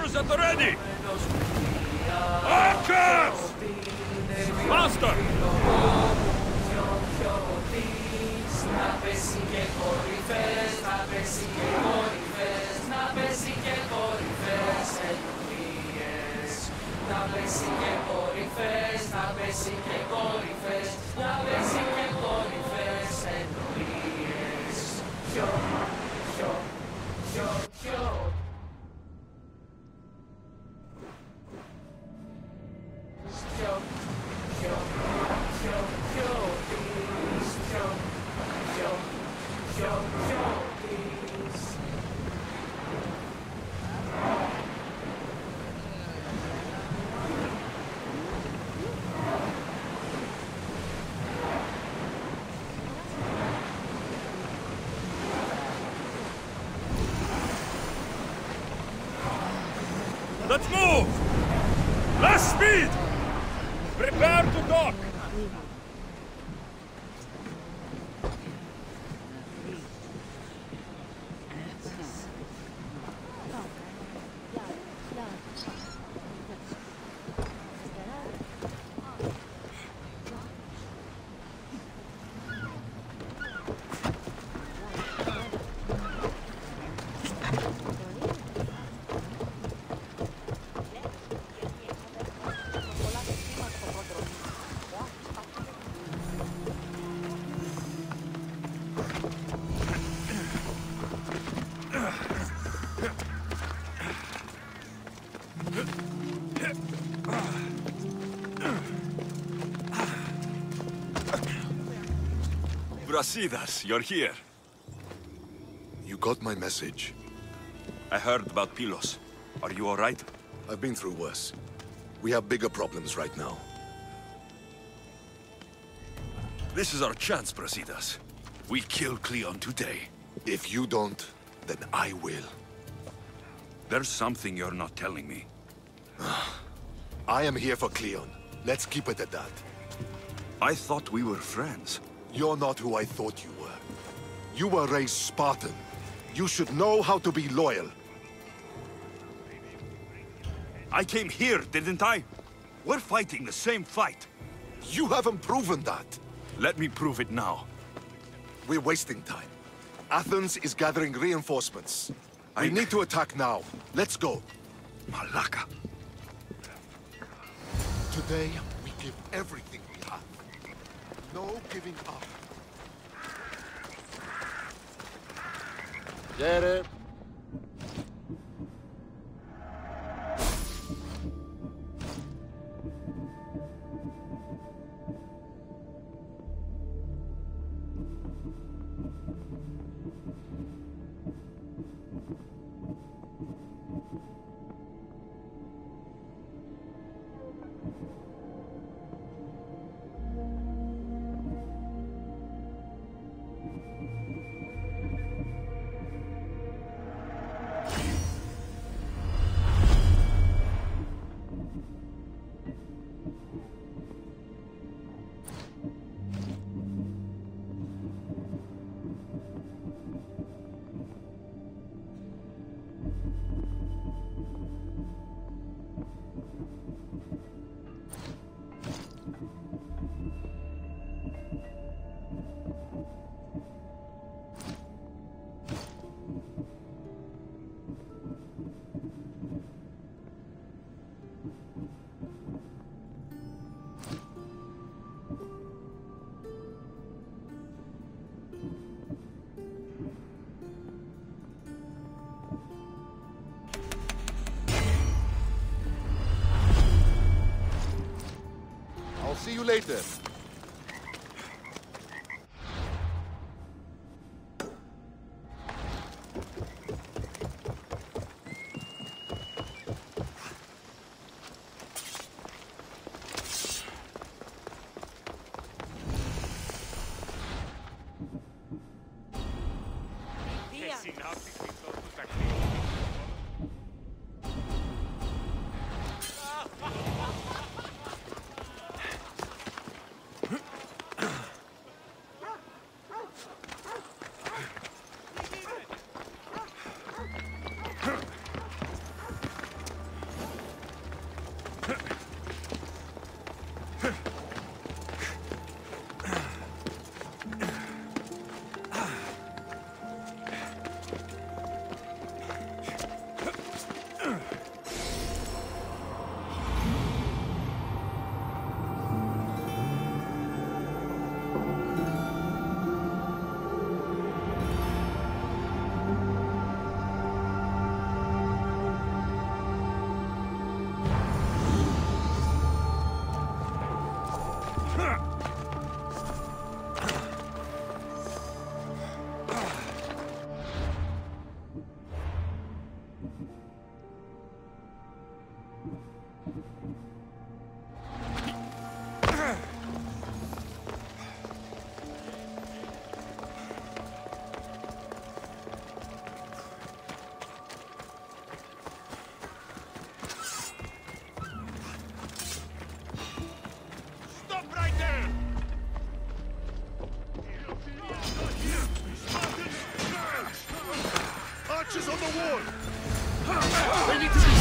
Archers at the ready! Archers! Master! Let's move! Less speed! Prepare to dock! Brasidas, you're here. You got my message. I heard about Pilos. Are you all right? I've been through worse. We have bigger problems right now. This is our chance, Brasidas. We kill Cleon today. If you don't, then I will. There's something you're not telling me. I am here for Cleon. Let's keep it at that. I thought we were friends. You're not who I thought you were. You were raised Spartan. You should know how to be loyal. I came here, didn't I? We're fighting the same fight. You haven't proven that. Let me prove it now. We're wasting time. Athens is gathering reinforcements. We need to attack now. Let's go. Malaka. Today, we give everything we have. No giving up. Get it? See you later. Archers on the wall! They need to be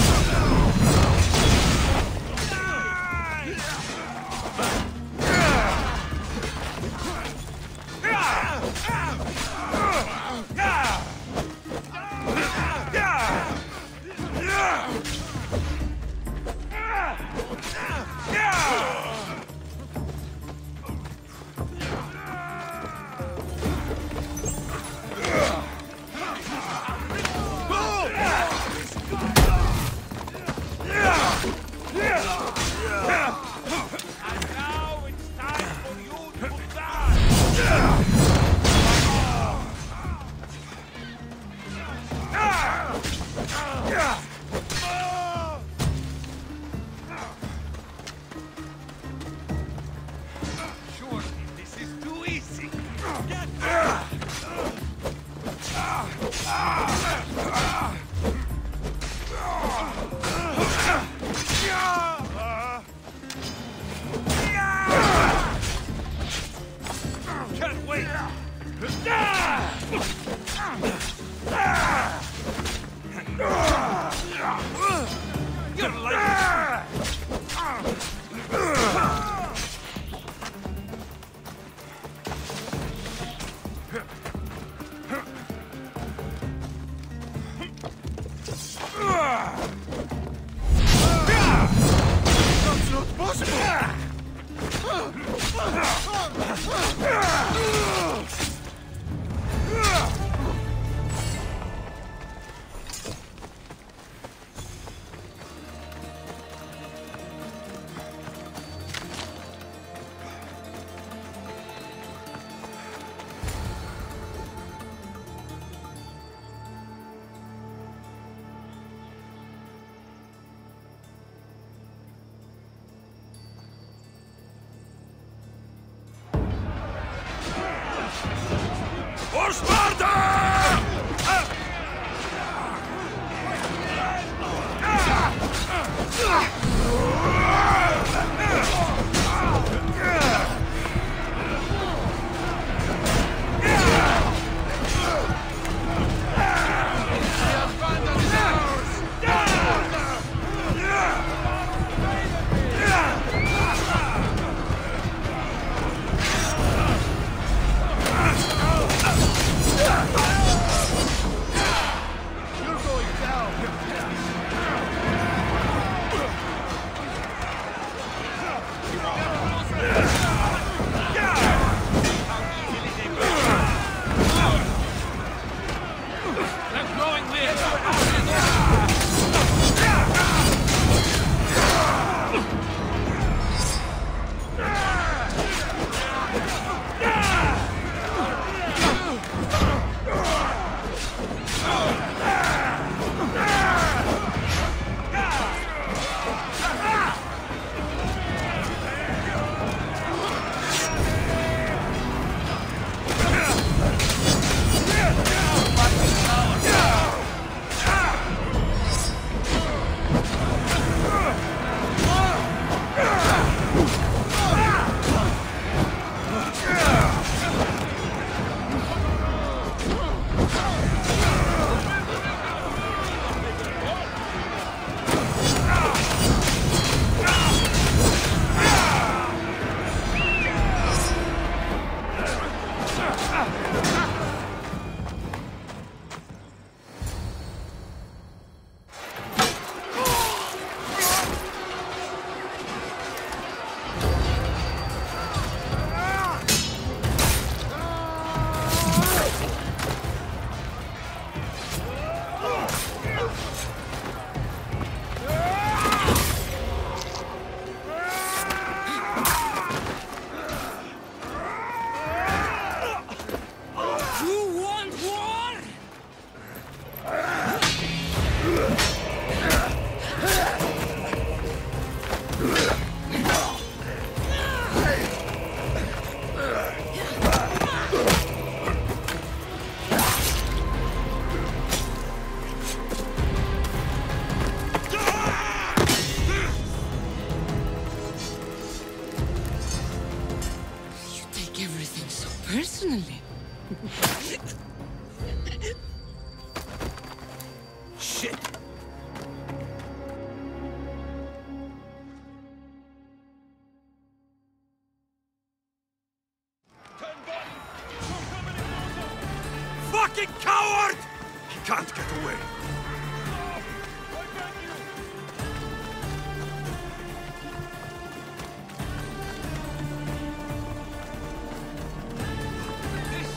For Sparta! can't get away. This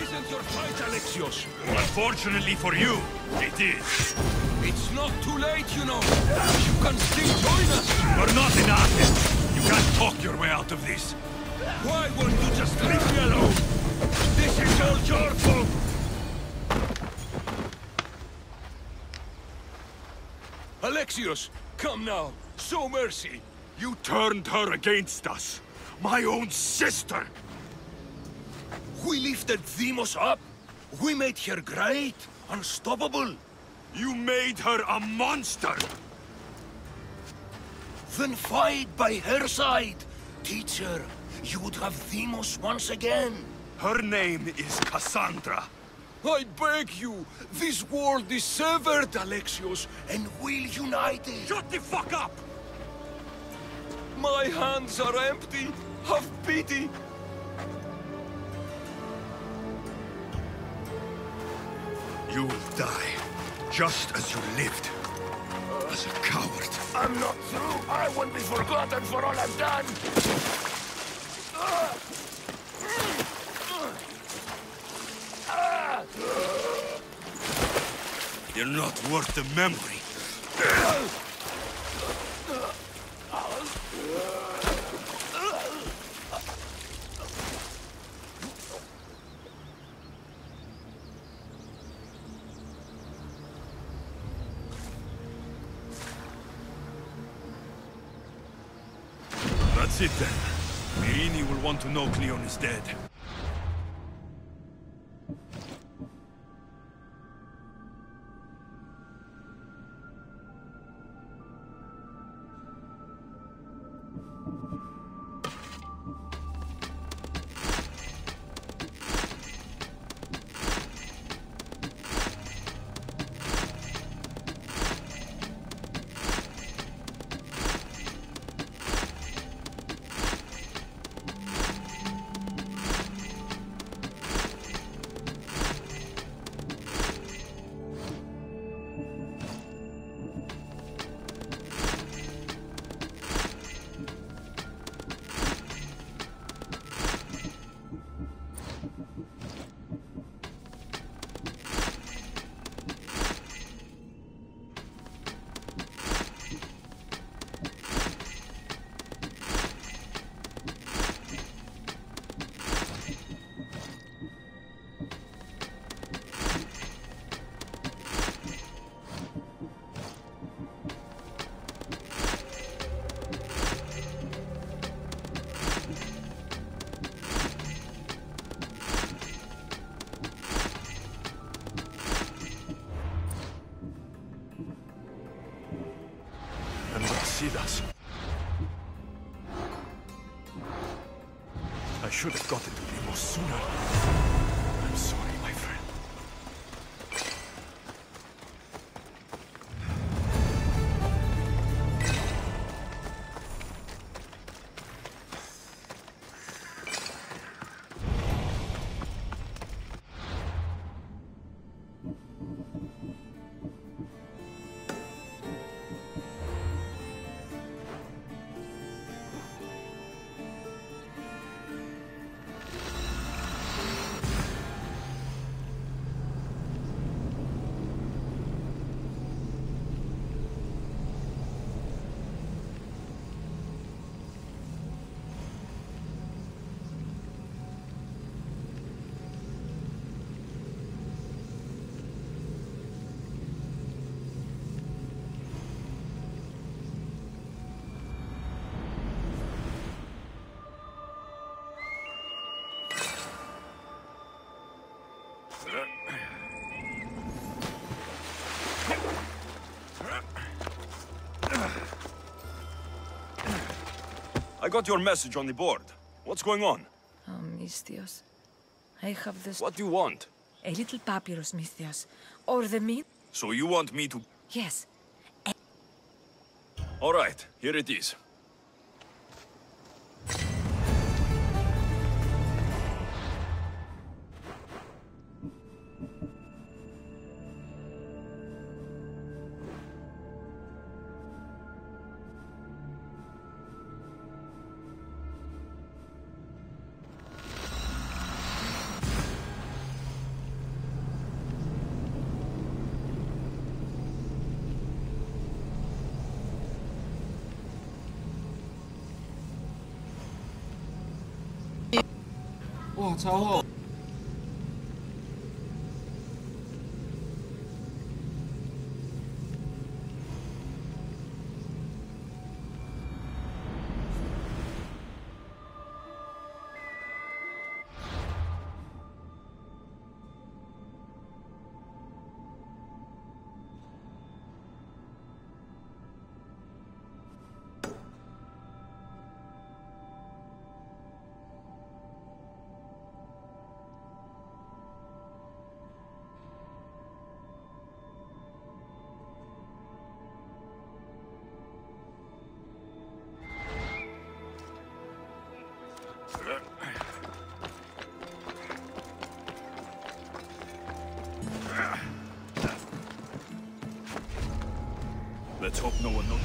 isn't your fight, Alexios. Unfortunately for you, it is. It's not too late, you know. You can still join us. You're not in Athens. You can't talk your way out of this. Why won't you just leave me alone? This is all your fault. Alexios, come now. Show mercy. You turned her against us. My own sister. We lifted Demos up. We made her great, unstoppable. You made her a monster. Then fight by her side. Teach her. You would have Demos once again. Her name is Cassandra. I beg you. This world is severed, Alexios, and we'll unite it. Shut the fuck up! My hands are empty. Have pity. You will die, just as you lived. As a coward. I'm not through. I won't be forgotten for all I've done. You're not worth the memory. That's it then. Myrrine will want to know Cleon is dead. Us. I should have gotten to Demos sooner. I'm sorry, my friend. I got your message on the board. What's going on? Oh, Misthios. I have this... What do you want? A little papyrus, Misthios. Or the meat... So you want me to... Yes. All right, here it is. 哇，超厚。Let's hope no one knows.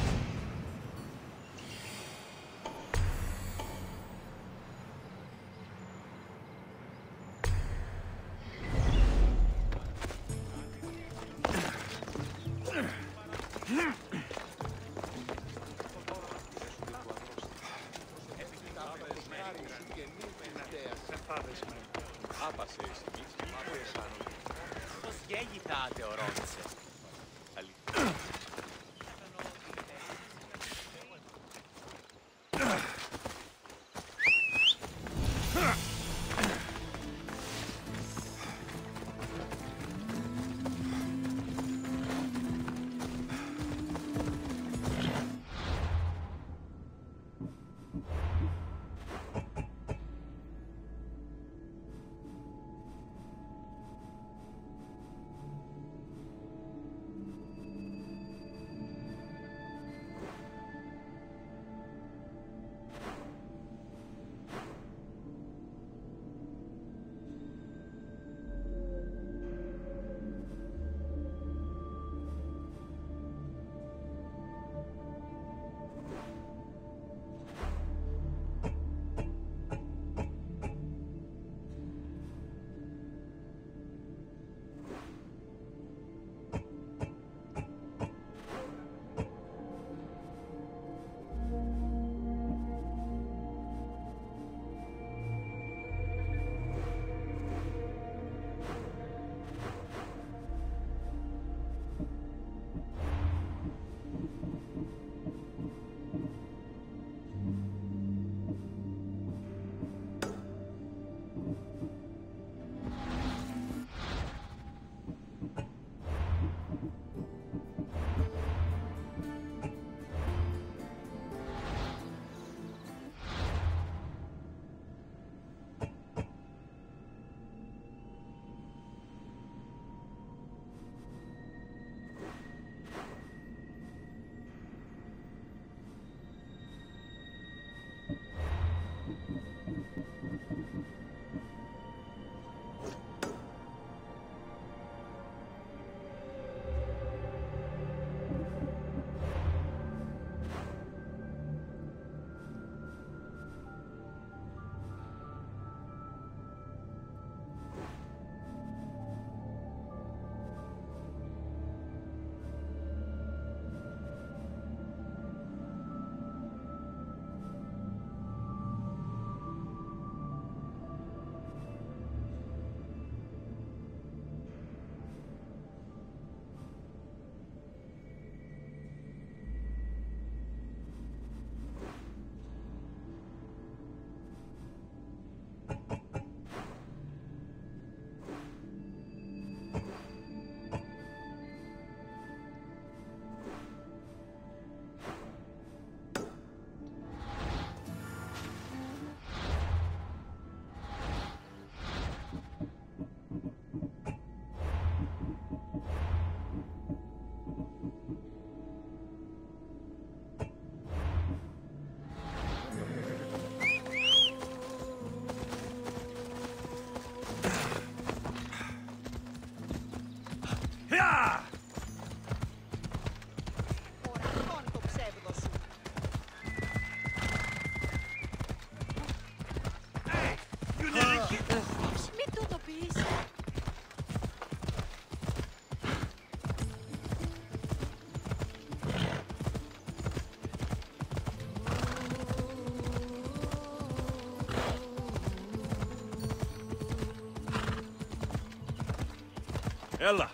Ella!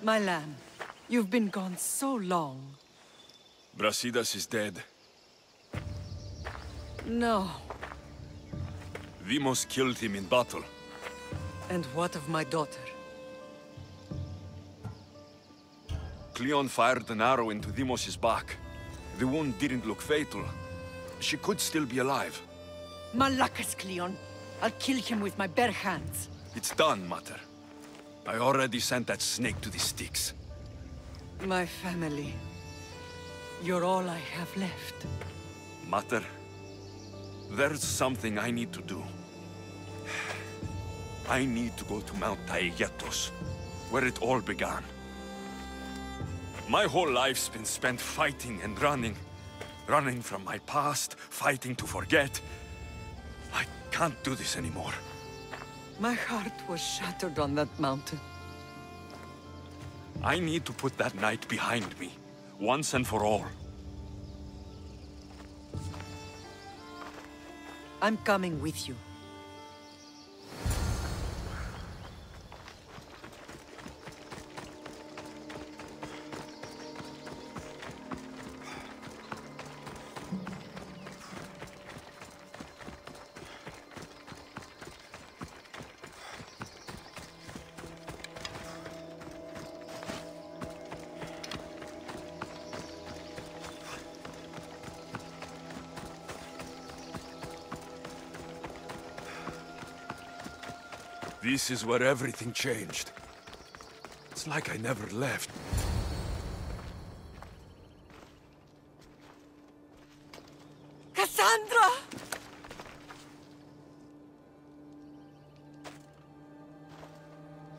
My lamb, you've been gone so long. Brasidas is dead. No. Vimos killed him in battle. And what of my daughter? Cleon fired an arrow into Dimos' back. The wound didn't look fatal. She could still be alive. Malakas, Cleon. I'll kill him with my bare hands. It's done, Mater. I already sent that snake to the Styx. My family. You're all I have left. Mater, there's something I need to do. I need to go to Mount Taygetos, where it all began. My whole life's been spent fighting and running. Running from my past, fighting to forget. I can't do this anymore. My heart was shattered on that mountain. I need to put that night behind me, once and for all. I'm coming with you. This is where everything changed. It's like I never left. Cassandra!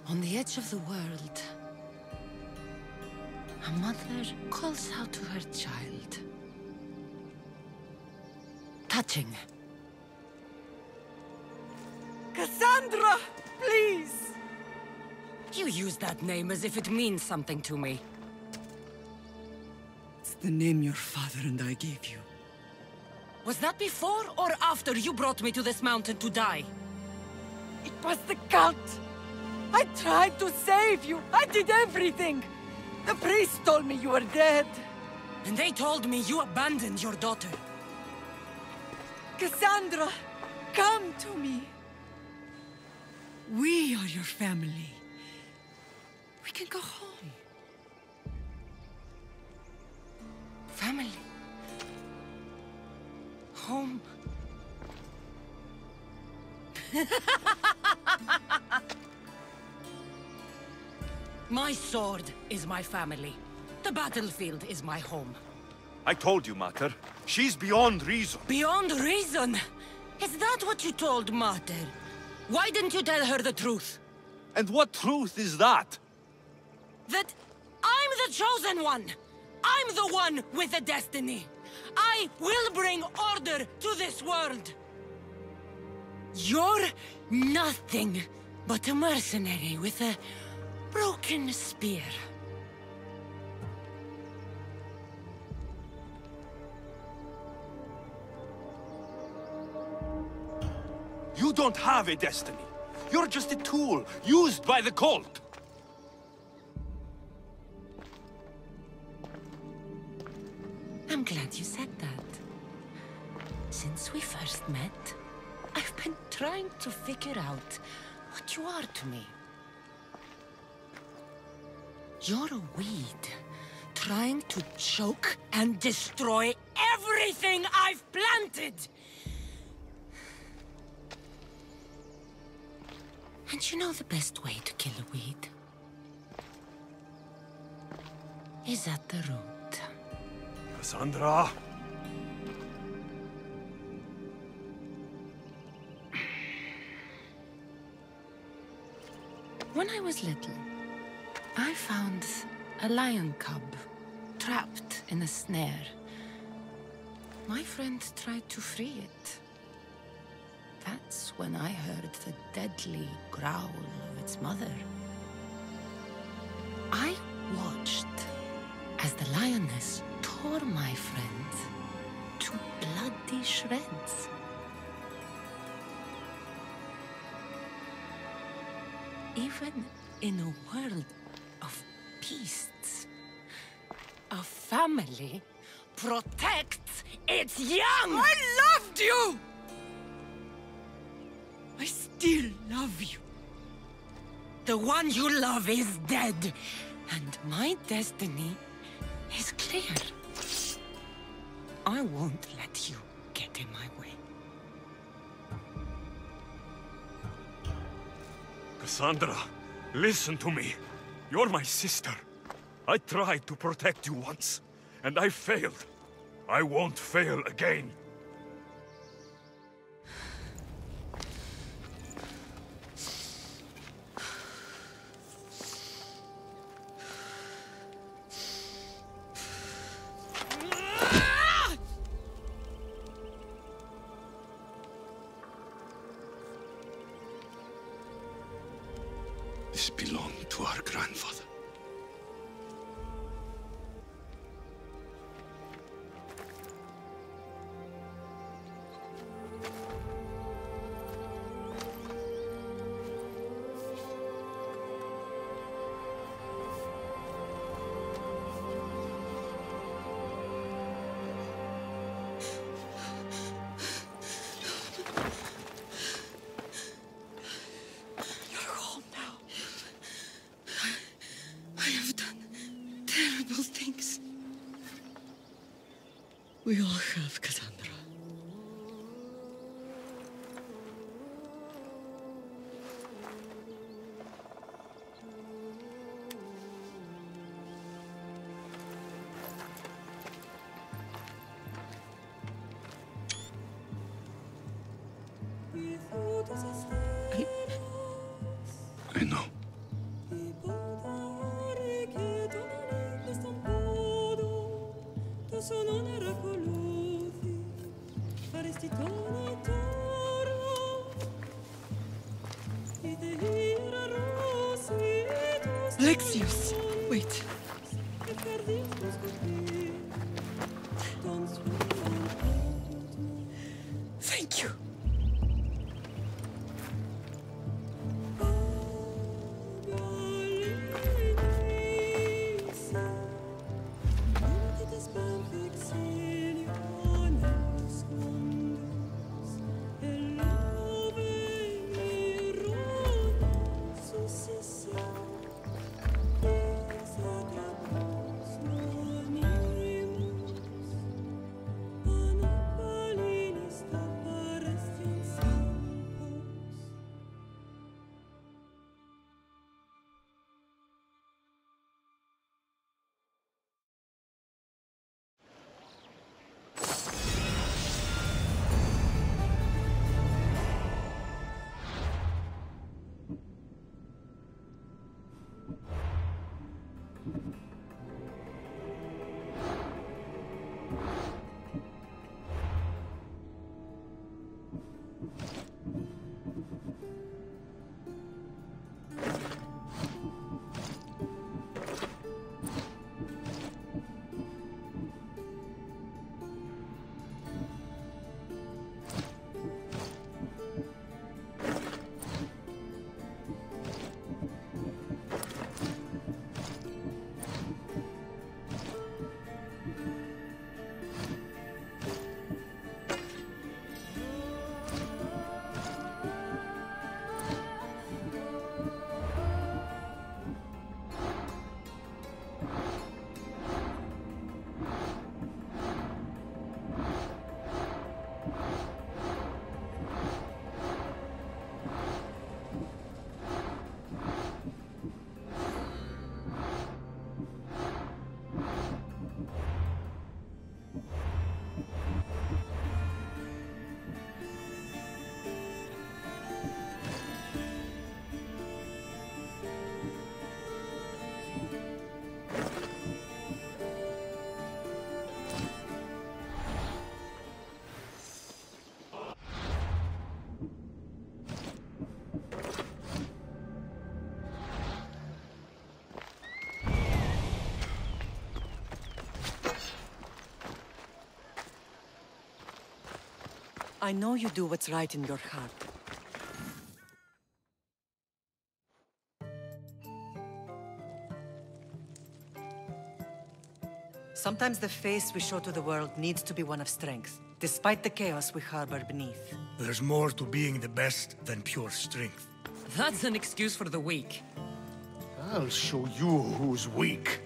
On the edge of the world, a mother calls out to her child. Touching. Cassandra! Please! You use that name as if it means something to me. It's the name your father and I gave you. Was that before or after you brought me to this mountain to die? It was the cult! I tried to save you! I did everything! The priest told me you were dead! And they told me you abandoned your daughter. Cassandra! Come to me! We are your family. We can go home. Family. Home. My sword is my family. The battlefield is my home. I told you, Mater. She's beyond reason. Beyond reason? Is that what you told Mater? Why didn't you tell her the truth? And what truth is that? That I'm the chosen one! I'm the one with a destiny! I will bring order to this world! You're nothing but a mercenary with a broken spear. You don't have a destiny. You're just a tool, used by the cult. I'm glad you said that. Since we first met, I've been trying to figure out what you are to me. You're a weed, trying to choke and destroy everything I've planted! And you know the best way to kill a weed is at the root. Cassandra? When I was little, I found a lion cub trapped in a snare. My friend tried to free it. That's when I heard the deadly growl of its mother. I watched as the lioness tore my friend to bloody shreds. Even in a world of beasts, a family protects its young! I loved you! I still love you. The one you love is dead, and my destiny is clear. I won't let you get in my way. Cassandra, listen to me. You're my sister. I tried to protect you once, and I failed. I won't fail again. This belonged to our grandfather. We all have, Cassandra. I know. Alexios, wait. Thank you. I know you do what's right in your heart. Sometimes the face we show to the world needs to be one of strength, despite the chaos we harbor beneath. There's more to being the best than pure strength. That's an excuse for the weak. I'll show you who's weak.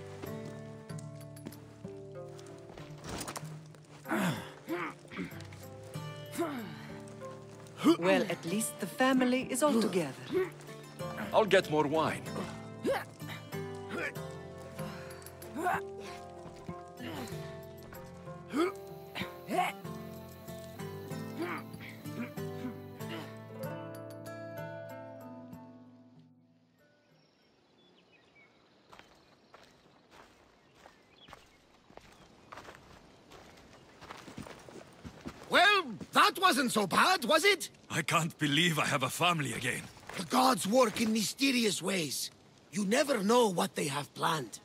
Well, at least the family is all together. I'll get more wine. Well, that wasn't so bad, was it? I can't believe I have a family again. The gods work in mysterious ways. You never know what they have planned.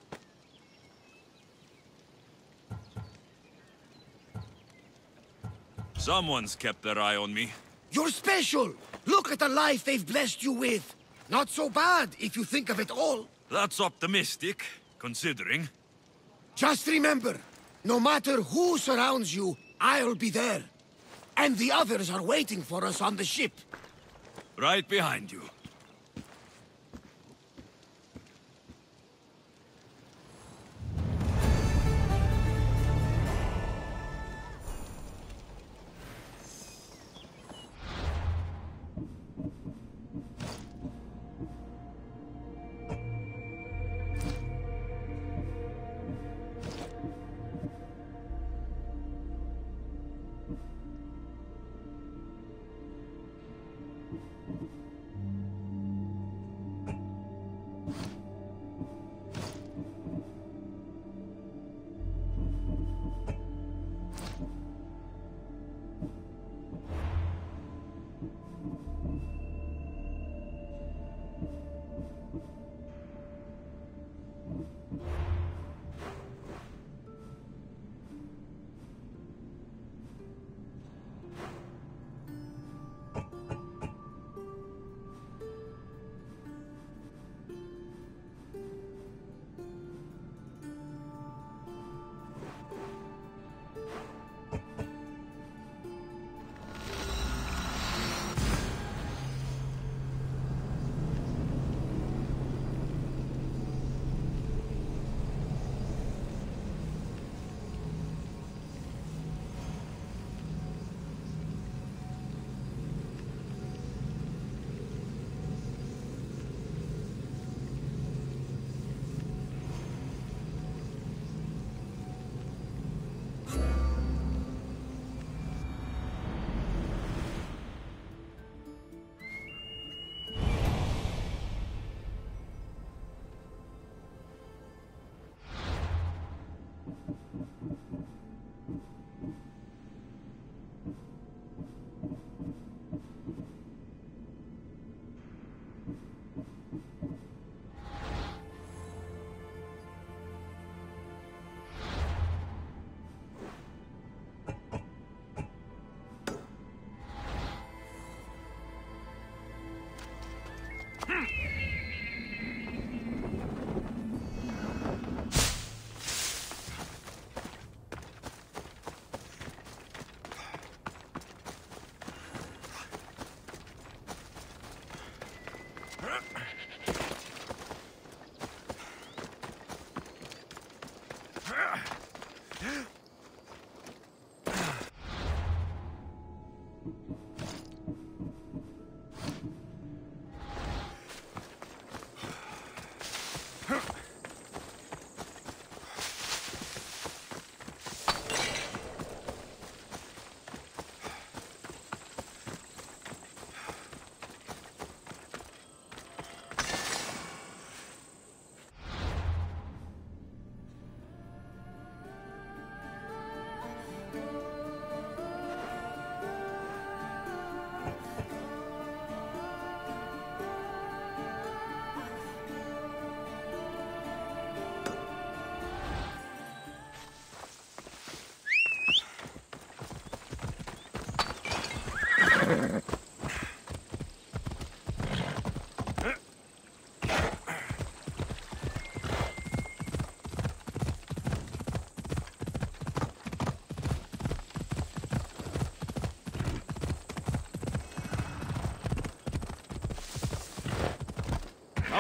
Someone's kept their eye on me. You're special! Look at the life they've blessed you with! Not so bad, if you think of it all. That's optimistic, considering. Just remember, no matter who surrounds you, I'll be there. And the others are waiting for us on the ship. Right behind you.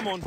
Come on.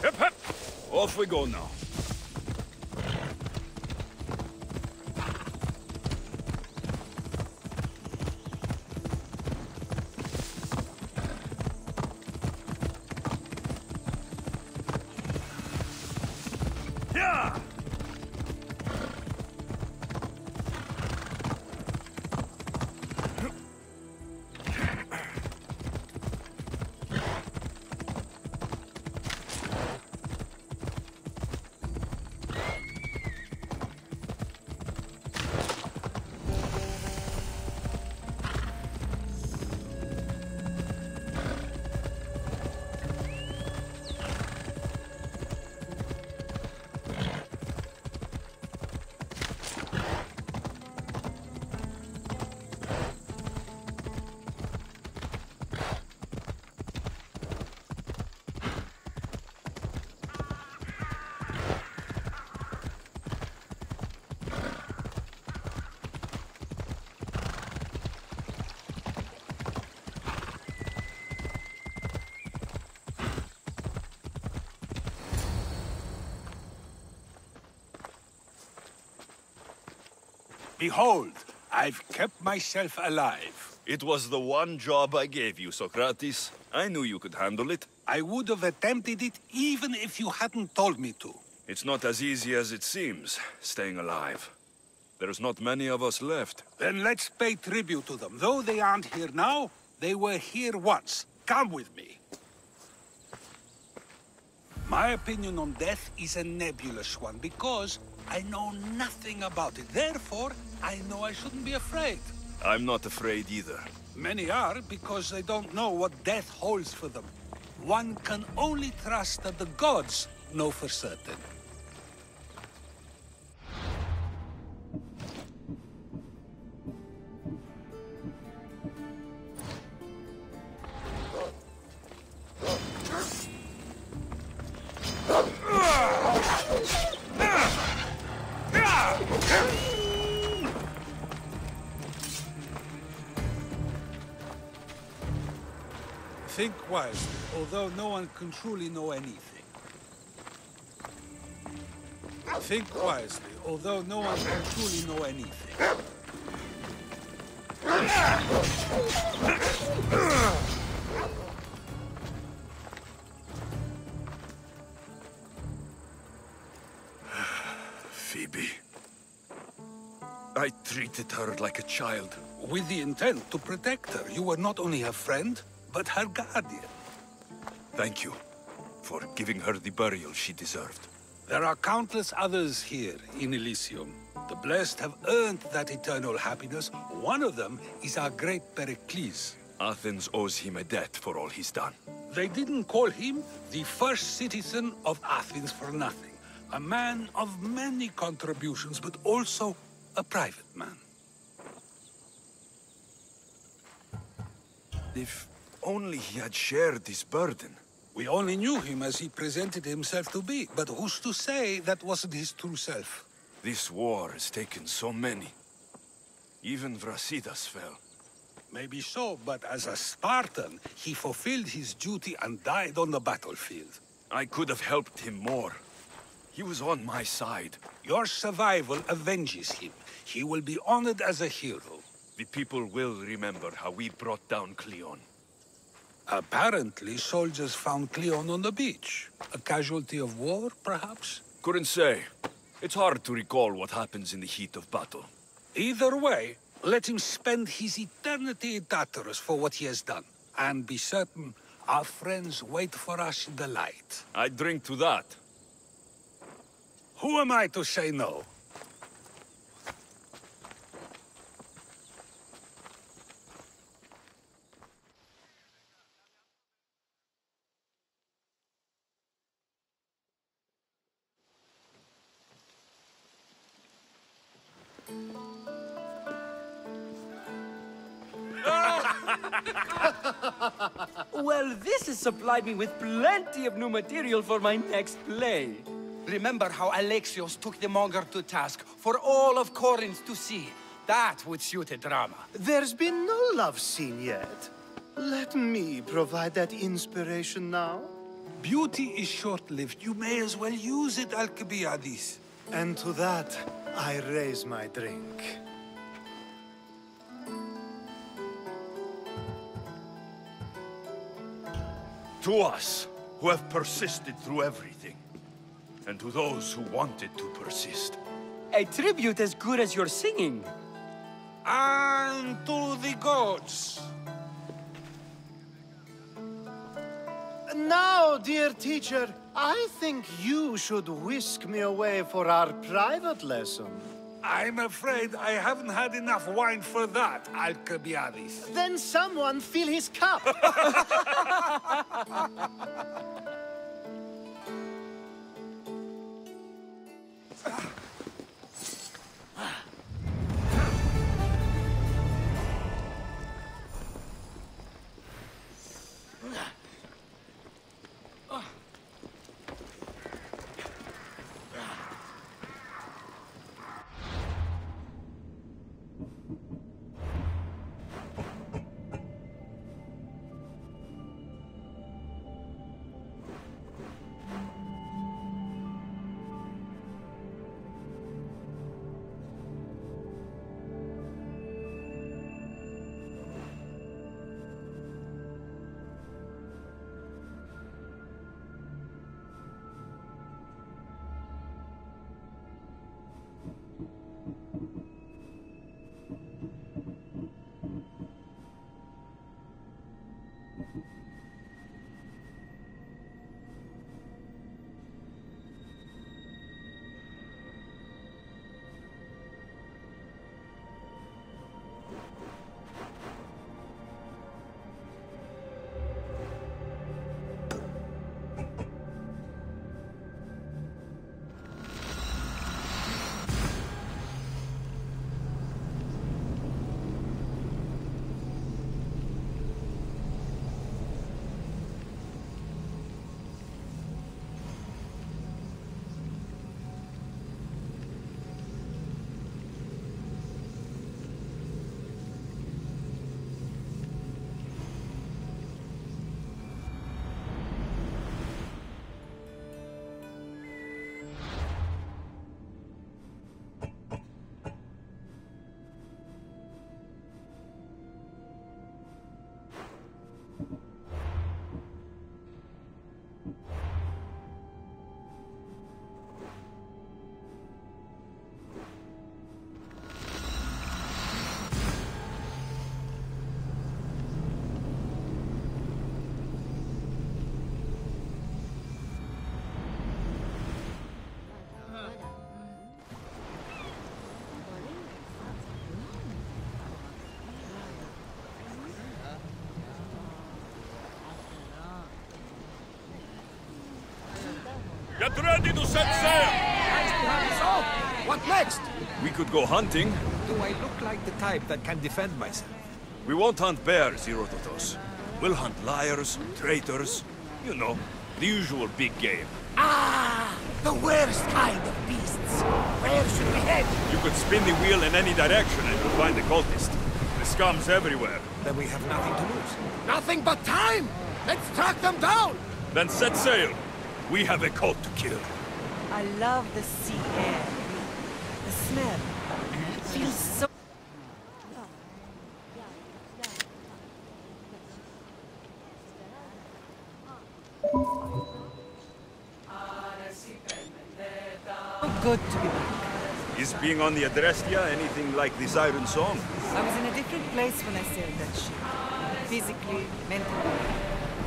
Hip, hip! Off we go now. Yeah! Behold, I've kept myself alive. It was the one job I gave you, Socrates. I knew you could handle it. I would have attempted it even if you hadn't told me to. It's not as easy as it seems, staying alive. There's not many of us left. Then let's pay tribute to them. Though they aren't here now, they were here once. Come with me. My opinion on death is a nebulous one because I know nothing about it. Therefore, I know I shouldn't be afraid. I'm not afraid either. Many are because they don't know what death holds for them. One can only trust that the gods know for certain. Think wisely, although no one can truly know anything. Think wisely, although no one can truly know anything. Phoebe. I treated her like a child. With the intent to protect her, you were not only her friend, but her guardian. Thank you for giving her the burial she deserved. There are countless others here in Elysium. The blessed have earned that eternal happiness. One of them is our great Pericles. Athens owes him a debt for all he's done. They didn't call him the first citizen of Athens for nothing. A man of many contributions, but also a private man. If only he had shared his burden. We only knew him as he presented himself to be, but who's to say that wasn't his true self? This war has taken so many. Even Brasidas fell. Maybe so, but as a Spartan, he fulfilled his duty and died on the battlefield. I could have helped him more. He was on my side. Your survival avenges him. He will be honored as a hero. The people will remember how we brought down Cleon. Apparently, soldiers found Cleon on the beach. A casualty of war, perhaps? Couldn't say. It's hard to recall what happens in the heat of battle. Either way, let him spend his eternity in Tartarus for what he has done. And be certain, our friends wait for us in the light. I drink to that. Who am I to say no? Well, this has supplied me with plenty of new material for my next play. Remember how Alexios took the monger to task for all of Corinth to see? That would suit a drama. There's been no love scene yet. Let me provide that inspiration now. Beauty is short-lived. You may as well use it, Alcibiades. And to that, I raise my drink. To us, who have persisted through everything. And to those who wanted to persist. A tribute as good as your singing. And to the gods. Now, dear teacher, I think you should whisk me away for our private lesson. I'm afraid I haven't had enough wine for that, Alcibiades. Then someone fill his cup. Get ready to set sail! So, what next? We could go hunting. Do I look like the type that can defend myself? We won't hunt bears, Herodotus. We'll hunt liars, traitors, you know, the usual big game. Ah, the worst kind of beasts. Where should we head? You could spin the wheel in any direction and you'll find the cultist. The scum's everywhere. Then we have nothing to lose. Nothing but time! Let's track them down! Then set sail. We have a cult to kill. I love the sea air. The smell. It feels so... good to be back. Is being on the Adrestia anything like the siren song? I was in a different place when I sailed that ship. Physically, mentally.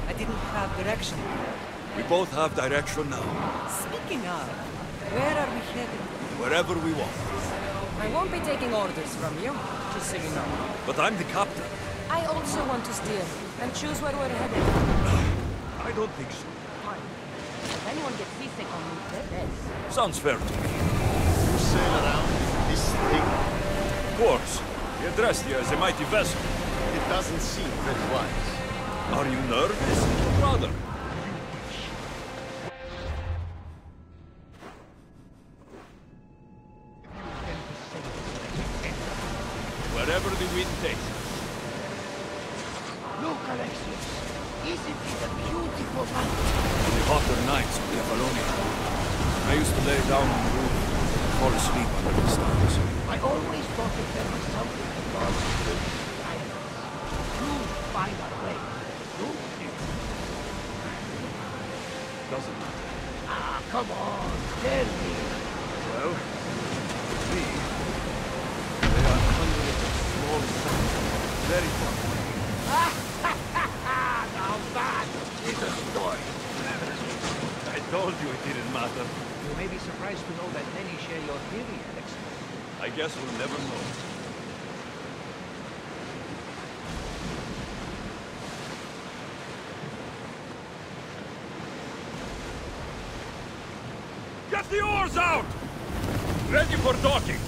I didn't have direction. We both have direction now. Speaking of, where are we headed? Wherever we want. I won't be taking orders from you, just so you know. But I'm the captain. I also want to steer and choose where we're headed. I don't think so. If anyone gets seasick on me, they're dead. Sounds fair to me. You sail around this thing? Of course. The Adrestia is a mighty vessel. It doesn't seem very wise. Are you nervous, brother? Wherever the wind takes us. Look, Alexius. Isn't it a beautiful mountain? The hotter nights of Kefalonia. I used to lay down on the roof and fall asleep under the stars. I always thought that there was something above the silence. You find a way. You Doesn't matter. Ah, come on. Tell me. Well, to me, they are hundreds of small suns, very far away. Now that is a story. I told you it didn't matter. You may be surprised to know that many share your theory, Alexius. I guess we'll never know. Get the oars out! Ready for docking!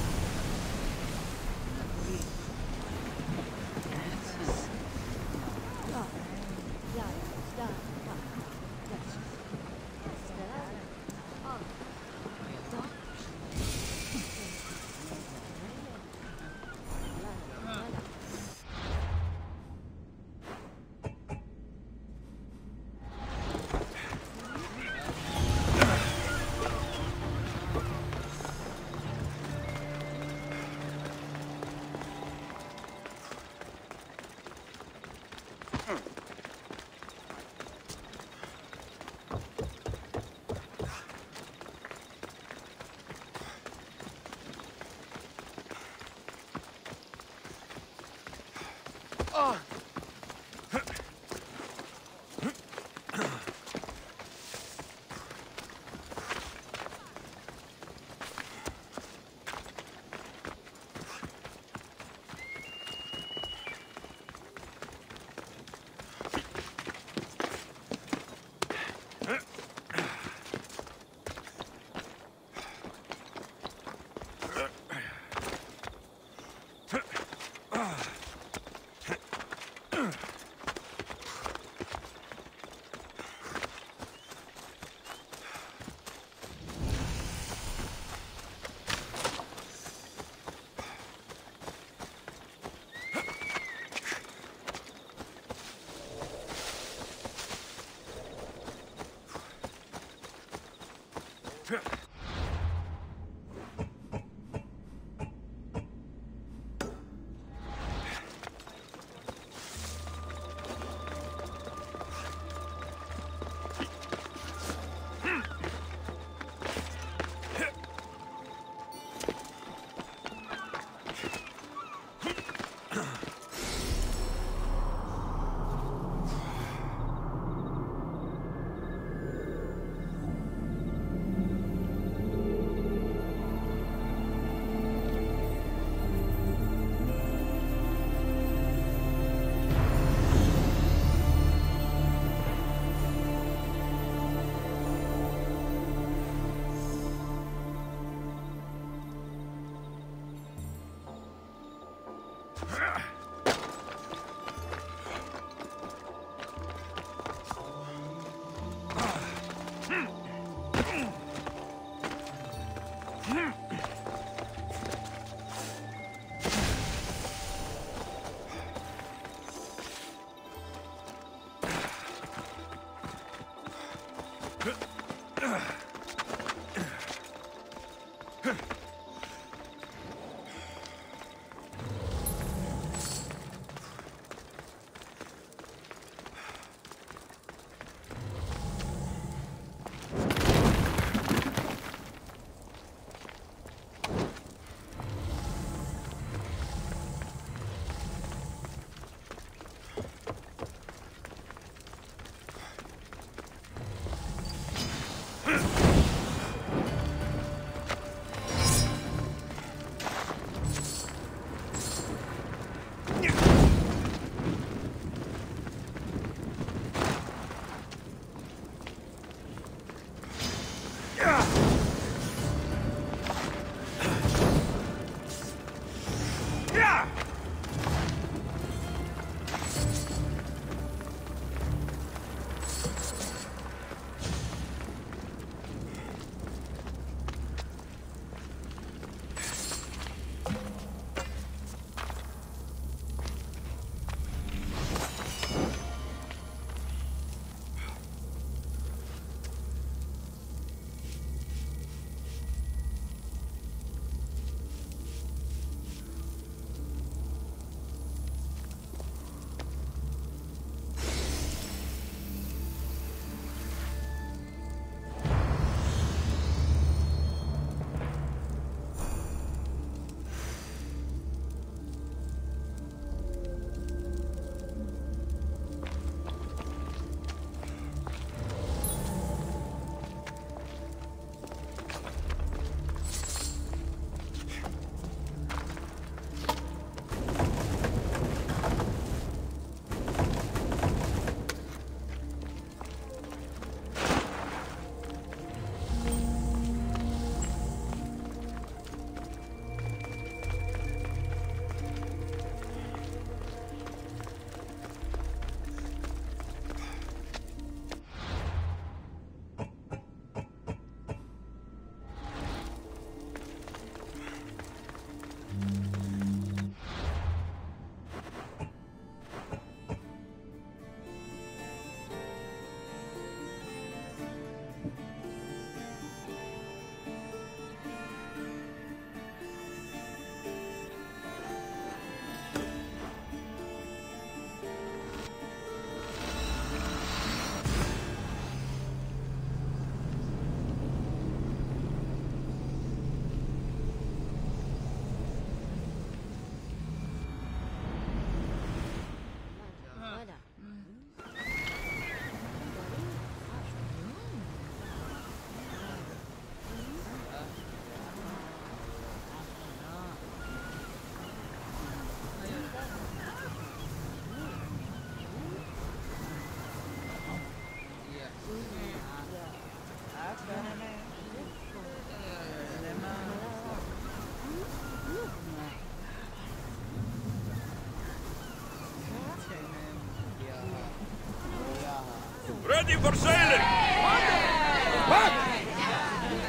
Ready for sailing!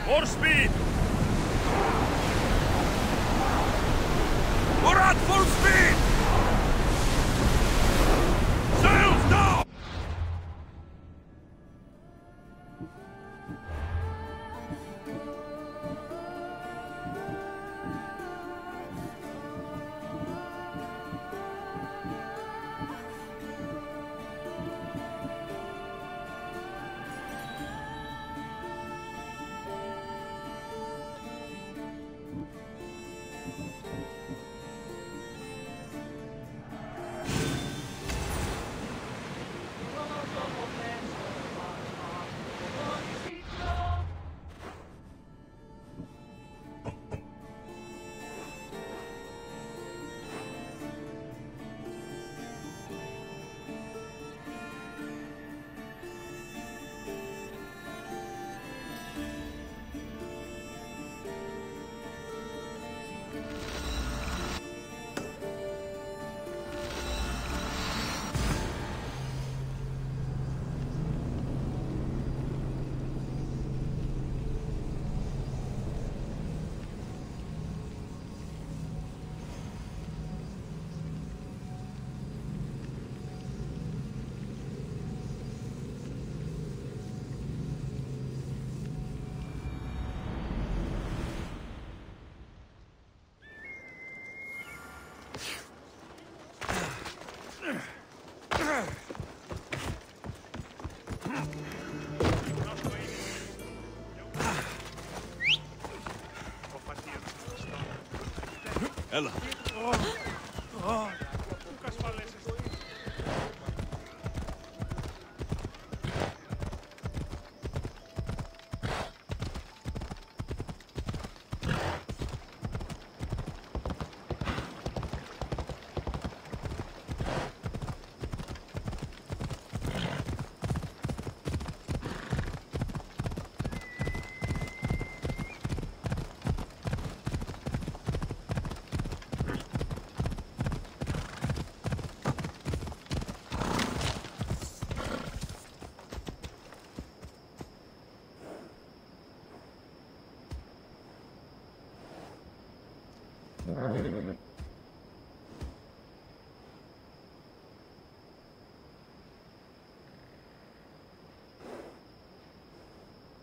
More speed! We're at full speed! Sails down! Ella.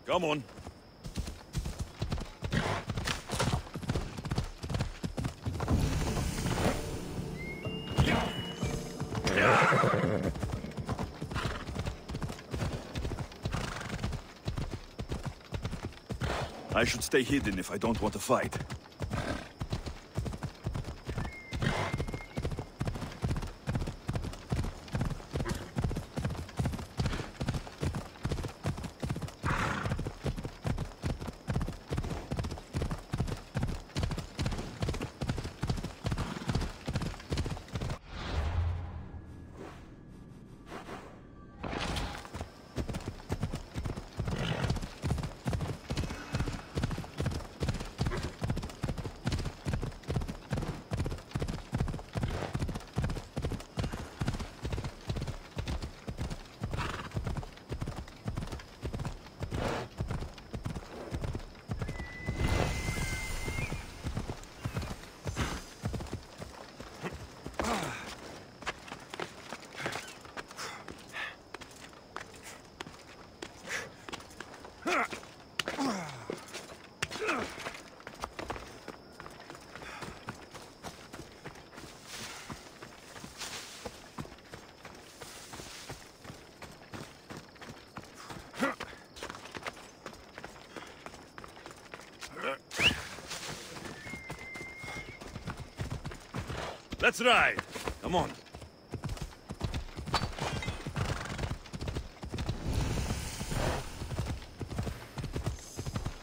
Come on. I should stay hidden if I don't want to fight. Let's ride! Come on.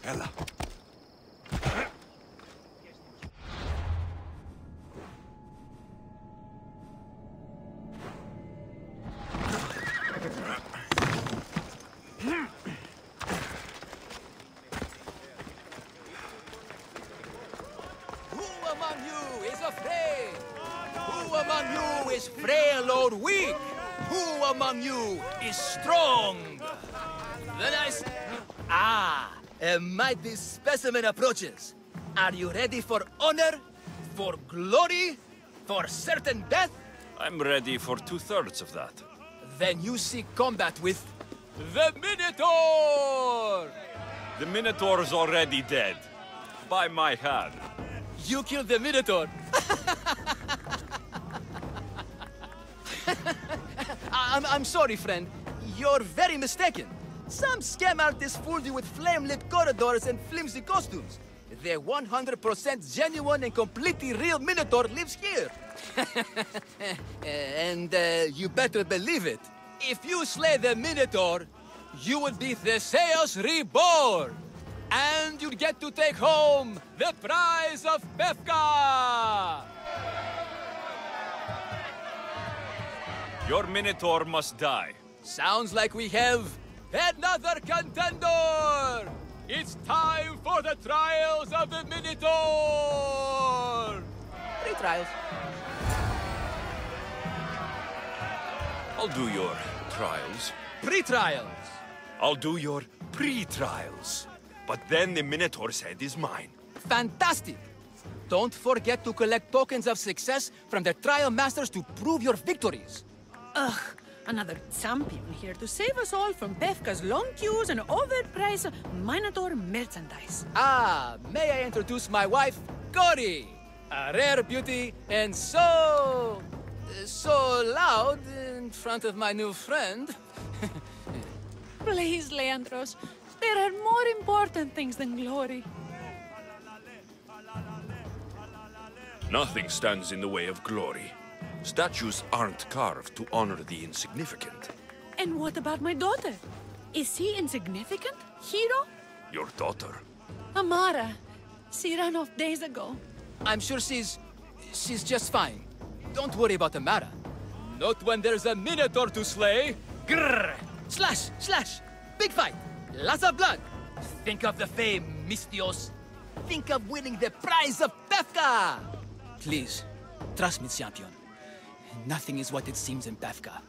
Ella. Who among you is afraid? Who among you is frail or weak? Who among you is strong? Then a mighty specimen approaches. Are you ready for honor? For glory? For certain death? I'm ready for 2/3 of that. Then you seek combat with the Minotaur! The Minotaur's already dead. By my hand. You killed the Minotaur! I'm sorry, friend. You're very mistaken. Some scam artists fooled you with flame-lit corridors and flimsy costumes. The 100% genuine and completely real Minotaur lives here. And you better believe it. If you slay the Minotaur, you will be Theseus reborn. And you'll get to take home the prize of Befka! Your Minotaur must die. Sounds like we have another contender! It's time for the trials of the Minotaur! Pre-trials. I'll do your trials. Pre-trials. I'll do your pre-trials. But then the Minotaur's head is mine. Fantastic! Don't forget to collect tokens of success from the trial masters to prove your victories. Ugh, another champion here to save us all from Befka's long queues and overpriced Minotaur merchandise. May I introduce my wife, Cory? A rare beauty and so loud in front of my new friend. Please, Leandros. There are more important things than glory. Nothing stands in the way of glory. Statues aren't carved to honor the insignificant. And what about my daughter? Is she insignificant, hero? Your daughter? Amara. She ran off days ago. I'm sure she's just fine. Don't worry about Amara. Not when there's a Minotaur to slay. Grrr! Slash! Slash! Big fight! Lots of blood! Think of the fame, Mistios. Think of winning the prize of Pefka! Please, trust me, champion. Nothing is what it seems in Pefka.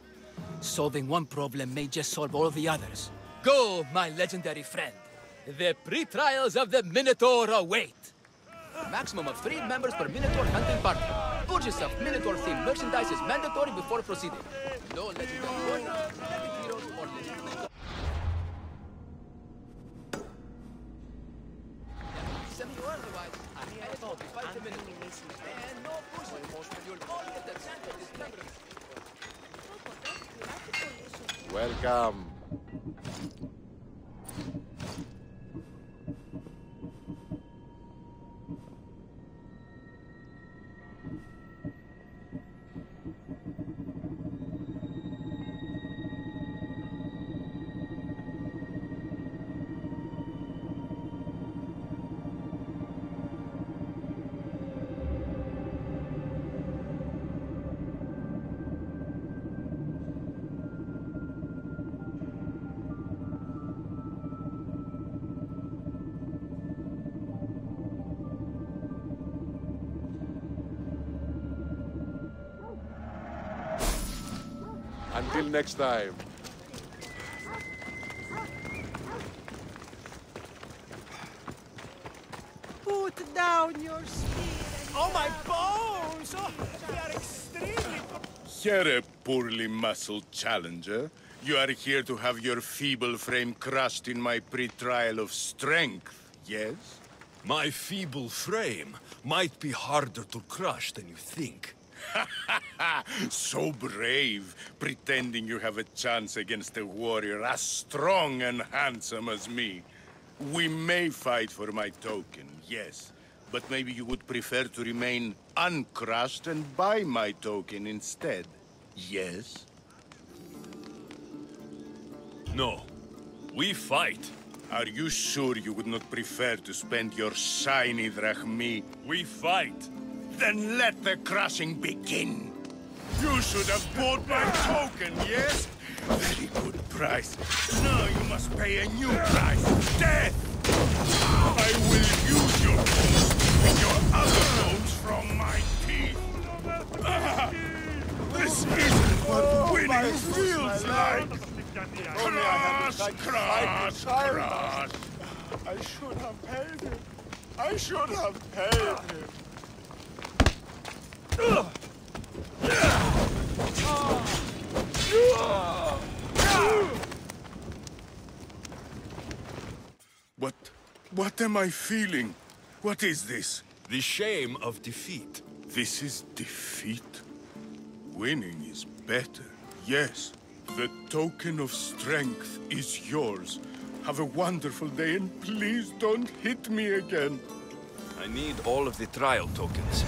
Solving one problem may just solve all the others. Go, my legendary friend. The pre-trials of the Minotaur await. Maximum of 3 members per Minotaur hunting party. Purchase of Minotaur-themed merchandise is mandatory before proceeding. No legendary warriors, epic heroes, or legendary... Except or otherwise, I'm eligible to fight the Minotaur. And no pushing. You'll all get the chance of this member. Welcome. Until next time. Put down your spear. Oh, my bones! Oh, they are extremely... Here, poorly muscled challenger. You are here to have your feeble frame crushed in my pre-trial of strength, yes? My feeble frame might be harder to crush than you think. So brave, pretending you have a chance against a warrior as strong and handsome as me. We may fight for my token, yes. But maybe you would prefer to remain uncrushed and buy my token instead, yes? No. We fight. Are you sure you would not prefer to spend your shiny drachmi? We fight. Then let the crushing begin. You should have bought my token, yes? Very good price. Now you must pay a new price. Death! I will use your bones with your other bones from my teeth. This isn't what winning feels like. Crush! I should have paid him. I should have paid him. What am I feeling? What is this? The shame of defeat. This is defeat? Winning is better, yes. The token of strength is yours. Have a wonderful day and please don't hit me again. I need all of the trial tokens.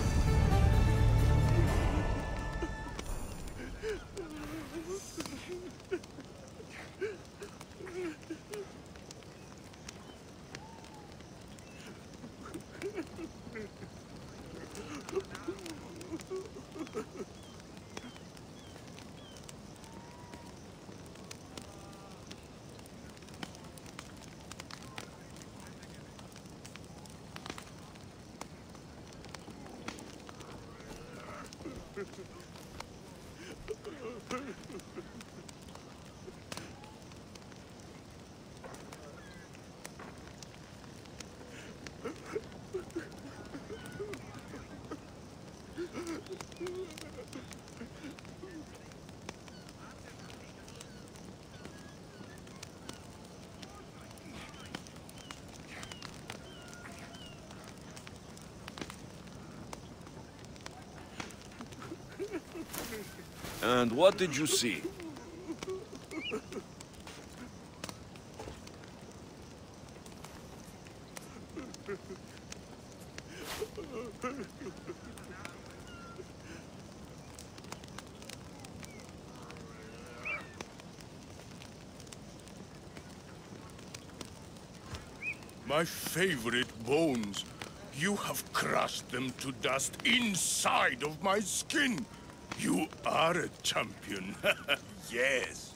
And what did you see? My favorite bones. You have crushed them to dust inside of my skin. You are a champion. Yes.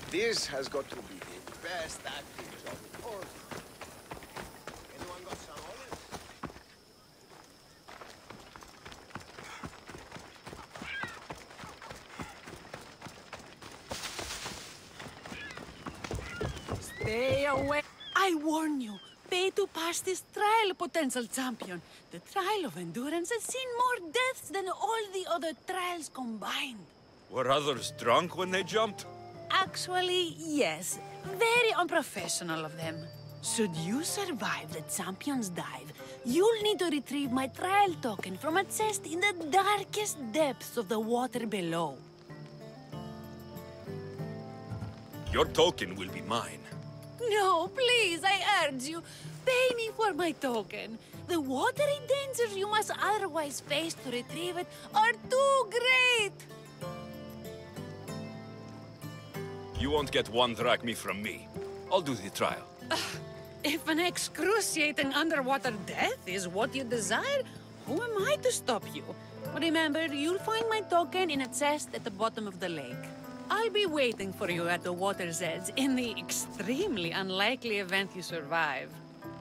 This has got to be the best acting job on earth. Anyone got some olives? Stay away. I warn you. Pay to pass this trial, potential champion. The trial of endurance has seen more deaths than all the other trials combined. Were others drunk when they jumped? Actually, yes. Very unprofessional of them. Should you survive the champion's dive, you'll need to retrieve my trial token from a chest in the darkest depths of the water below. Your token will be mine. No, please, I urge you. Pay me for my token. The watery dangers you must otherwise face to retrieve it are too great. You won't get one drachma from me. I'll do the trial. If an excruciating underwater death is what you desire, who am I to stop you? Remember, you'll find my token in a chest at the bottom of the lake. I'll be waiting for you at the water's edge in the extremely unlikely event you survive.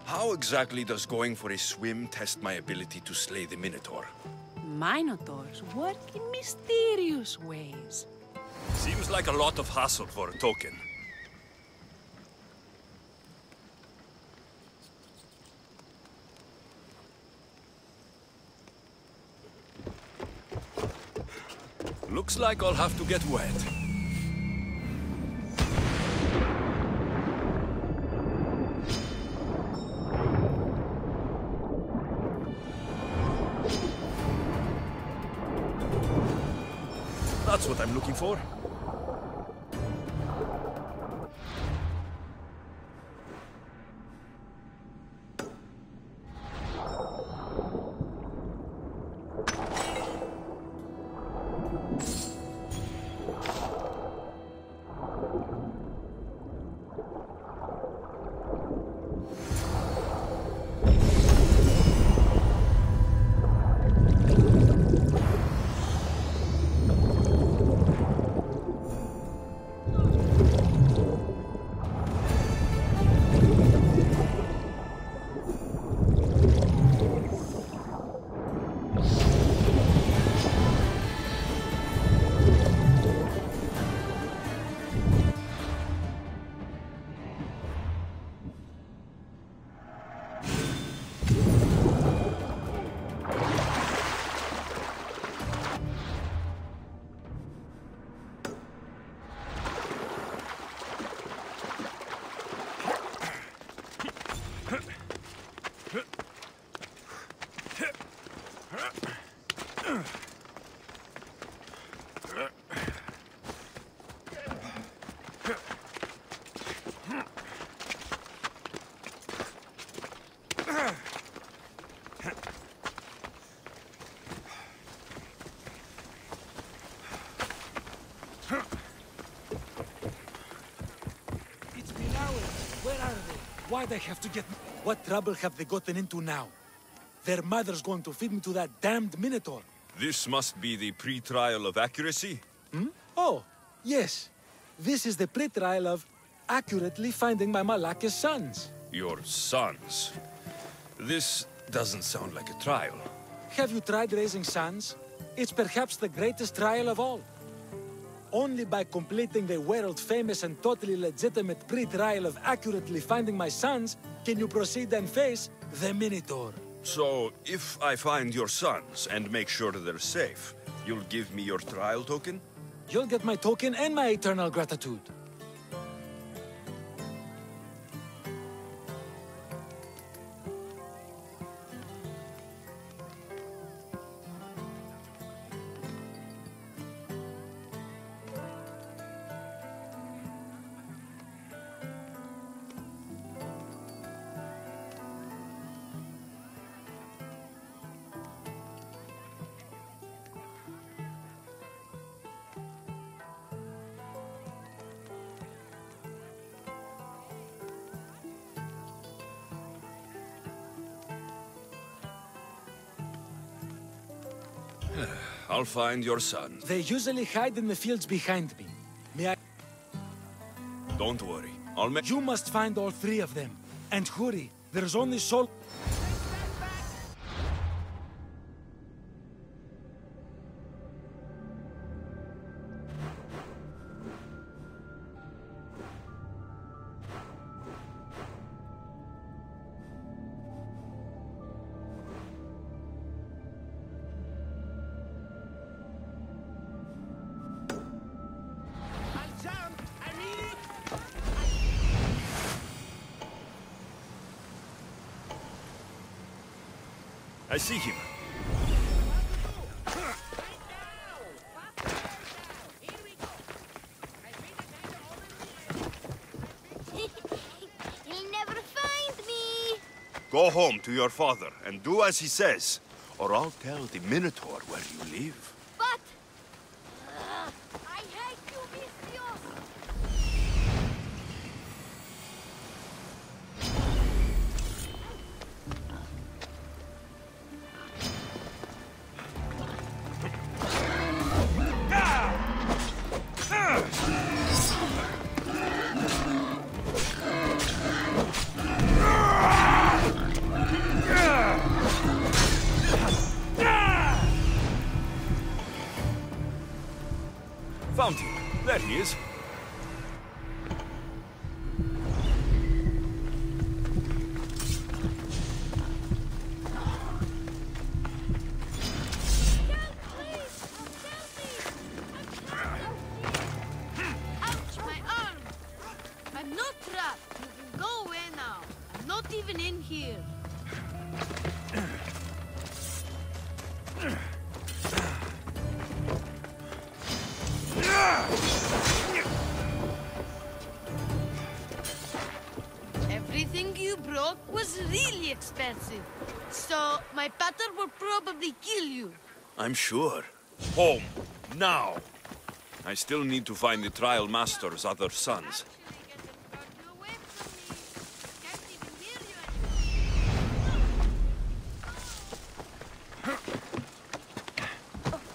How exactly does going for a swim test my ability to slay the Minotaur? Minotaurs work in mysterious ways. Seems like a lot of hassle for a token. Looks like I'll have to get wet. That's what I'm looking for. Why'd I have to get... What trouble have they gotten into now? Their mother's going to feed me to that damned Minotaur. This must be the pre-trial of accuracy? Hmm? Oh, yes. This is the pre-trial of accurately finding my Malaka's sons. Your sons? This doesn't sound like a trial. Have you tried raising sons? It's perhaps the greatest trial of all. Only by completing the world-famous and totally legitimate pre-trial of accurately finding my sons can you proceed and face the Minotaur. So, if I find your sons and make sure they're safe, you'll give me your trial token? You'll get my token and my eternal gratitude. I'll find your sons. They usually hide in the fields behind me. May I... Don't worry. I'll make... You must find all three of them. And hurry. There's only so... I see him. You'll never find me. Go home to your father and do as he says, or I'll tell the Minotaur where you live. But... I hate you, Vistios. Found him. There he is. Ouch, my arm. I'm not trapped. You can go away now. I'm not even in here. Everything you brought was really expensive. So, my pater will probably kill you. I'm sure. Home. Now. I still need to find the trial master's other sons.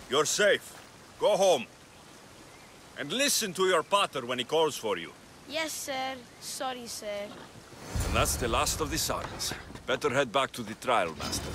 You're safe. Go home. And listen to your pater when he calls for you. Yes, sir. Sorry, sir. And that's the last of the sons. Better head back to the trial master.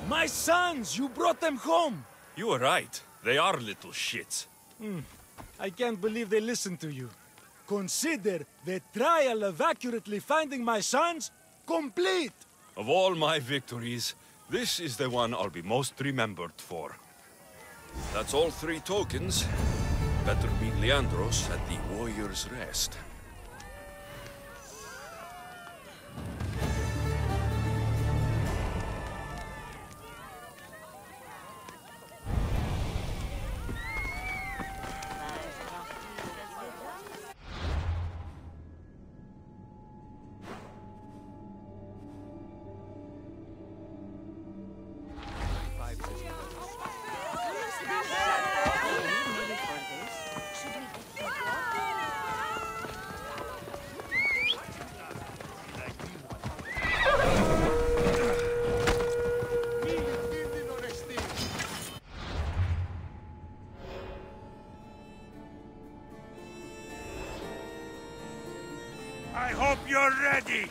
My sons! You brought them home! You were right. They are little shits. I can't believe they listened to you. Consider the trial of accurately finding my sons complete! Of all my victories, this is the one I'll be most remembered for. That's all 3 tokens. Better meet Leandros at the Warrior's Rest. I hope you're ready!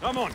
Come on!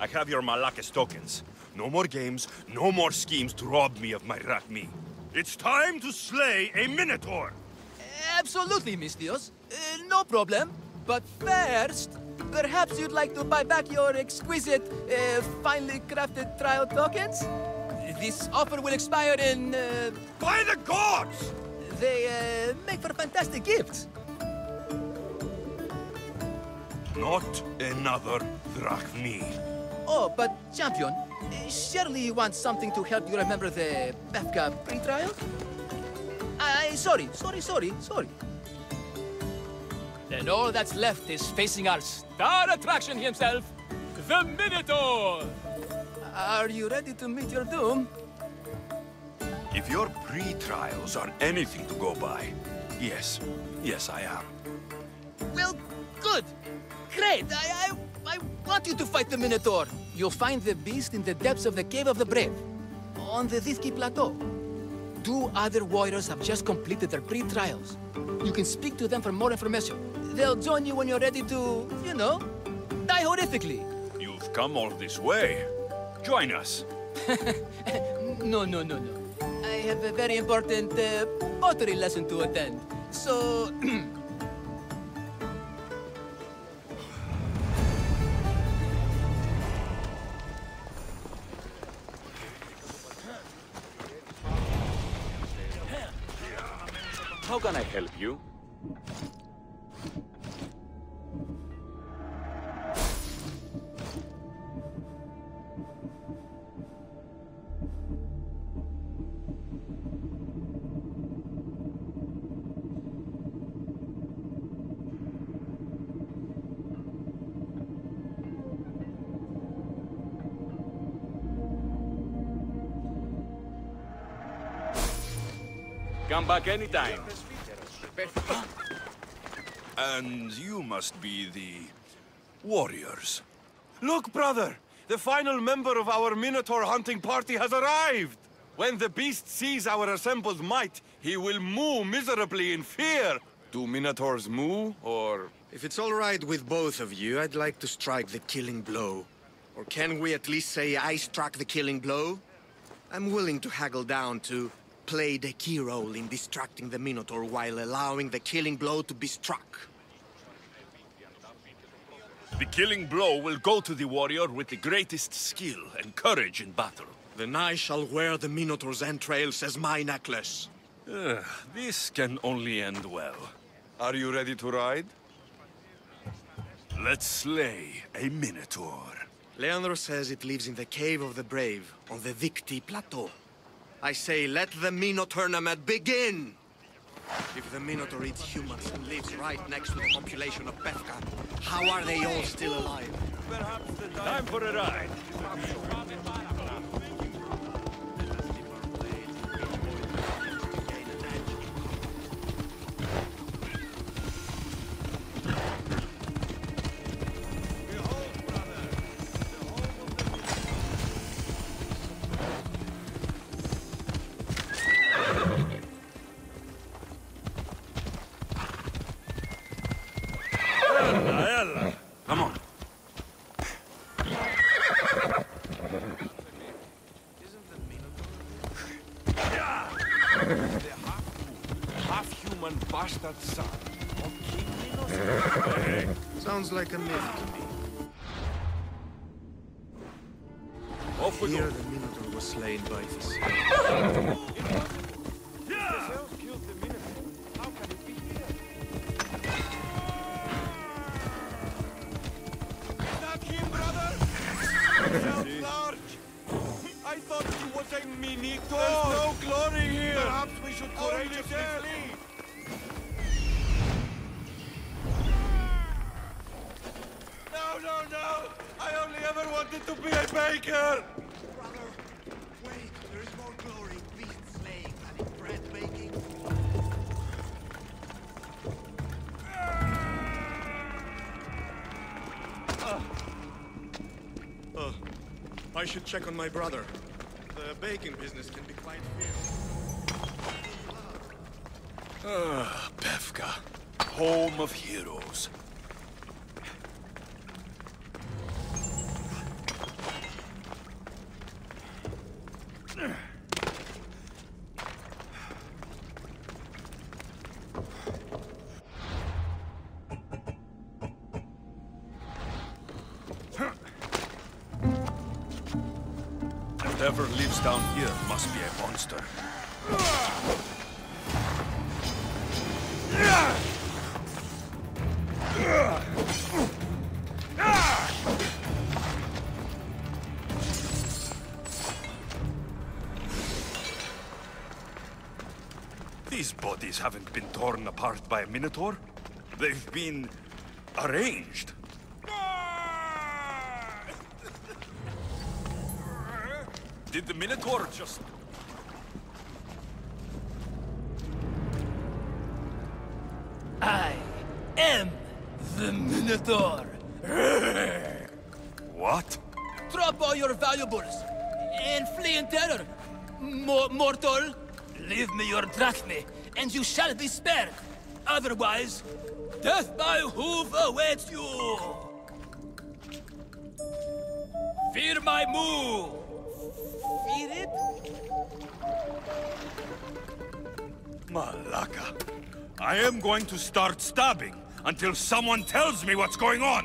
I have your Malakis tokens. No more games, no more schemes to rob me of my Rakmi. It's time to slay a Minotaur! Absolutely, Mistios. No problem. But first, perhaps you'd like to buy back your exquisite, finely crafted trial tokens? This offer will expire in... By the gods! They make for fantastic gifts. Not another drachmi. Oh, but champion, surely you want something to help you remember the Befka pre-trial? Sorry. Then all that's left is facing our star attraction himself, the Minotaur! Are you ready to meet your doom? If your pre-trials are anything to go by, yes. Yes, I am. Well, good. Great. I want you to fight the Minotaur. You'll find the beast in the depths of the Cave of the Brave, on the Vithki Plateau. 2 other warriors have just completed their pre-trials. You can speak to them for more information. They'll join you when you're ready to, you know, die horrifically. You've come all this way. Join us. No. I have a very important pottery lesson to attend. So... How can I help you? Come back anytime. And you must be the... warriors. Look, brother! The final member of our Minotaur hunting party has arrived! When the beast sees our assembled might, he will moo miserably in fear! Do Minotaurs moo, or...? If it's all right with both of you, I'd like to strike the killing blow. Or can we at least say I struck the killing blow? I'm willing to haggle down to play the key role in distracting the Minotaur while allowing the killing blow to be struck. The killing blow will go to the warrior with the greatest skill and courage in battle. Then I shall wear the Minotaur's entrails as my necklace. This can only end well. Are you ready to ride? Let's slay a Minotaur. Leandro says it lives in the Cave of the Brave, on the Vithki Plateau. I say, let the Minotaur tournament begin! If the Minotaur eats humans and lives right next to the population of Befka, how are they all still alive? Time for a ride. Come on. Half-human bastard son of King Minos. Sounds like a myth to me. Off we Here go. the Minotaur was slain by Theseus. Theseus killed the Minotaur. How can it be here? Is that him, brother? Large. I thought he was a Minotaur. There's no glory here. Perhaps we should courageously flee. No! I only ever wanted to be a baker! Brother, wait, there is more glory in beast slaying than in bread baking. I should check on my brother. The baking business can be quite fierce. Befka, home of heroes. Whatever lives down here must be a monster. bodies haven't been torn apart by a Minotaur. They've been arranged. Did the Minotaur just... I am the Minotaur. What? Drop all your valuables and flee in terror. Mortal, leave me your drachme, and you shall be spared. Otherwise, death by hoof awaits you. Fear my move. Fear it? Malaka. I am going to start stabbing until someone tells me what's going on.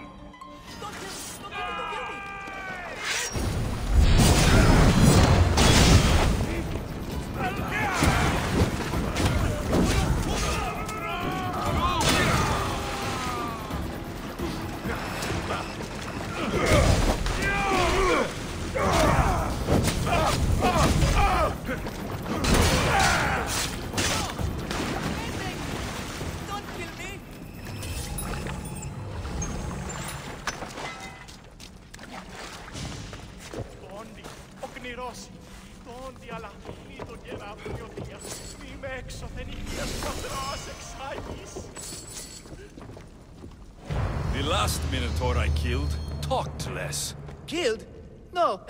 The last Minotaur I killed talked less. Killed? No,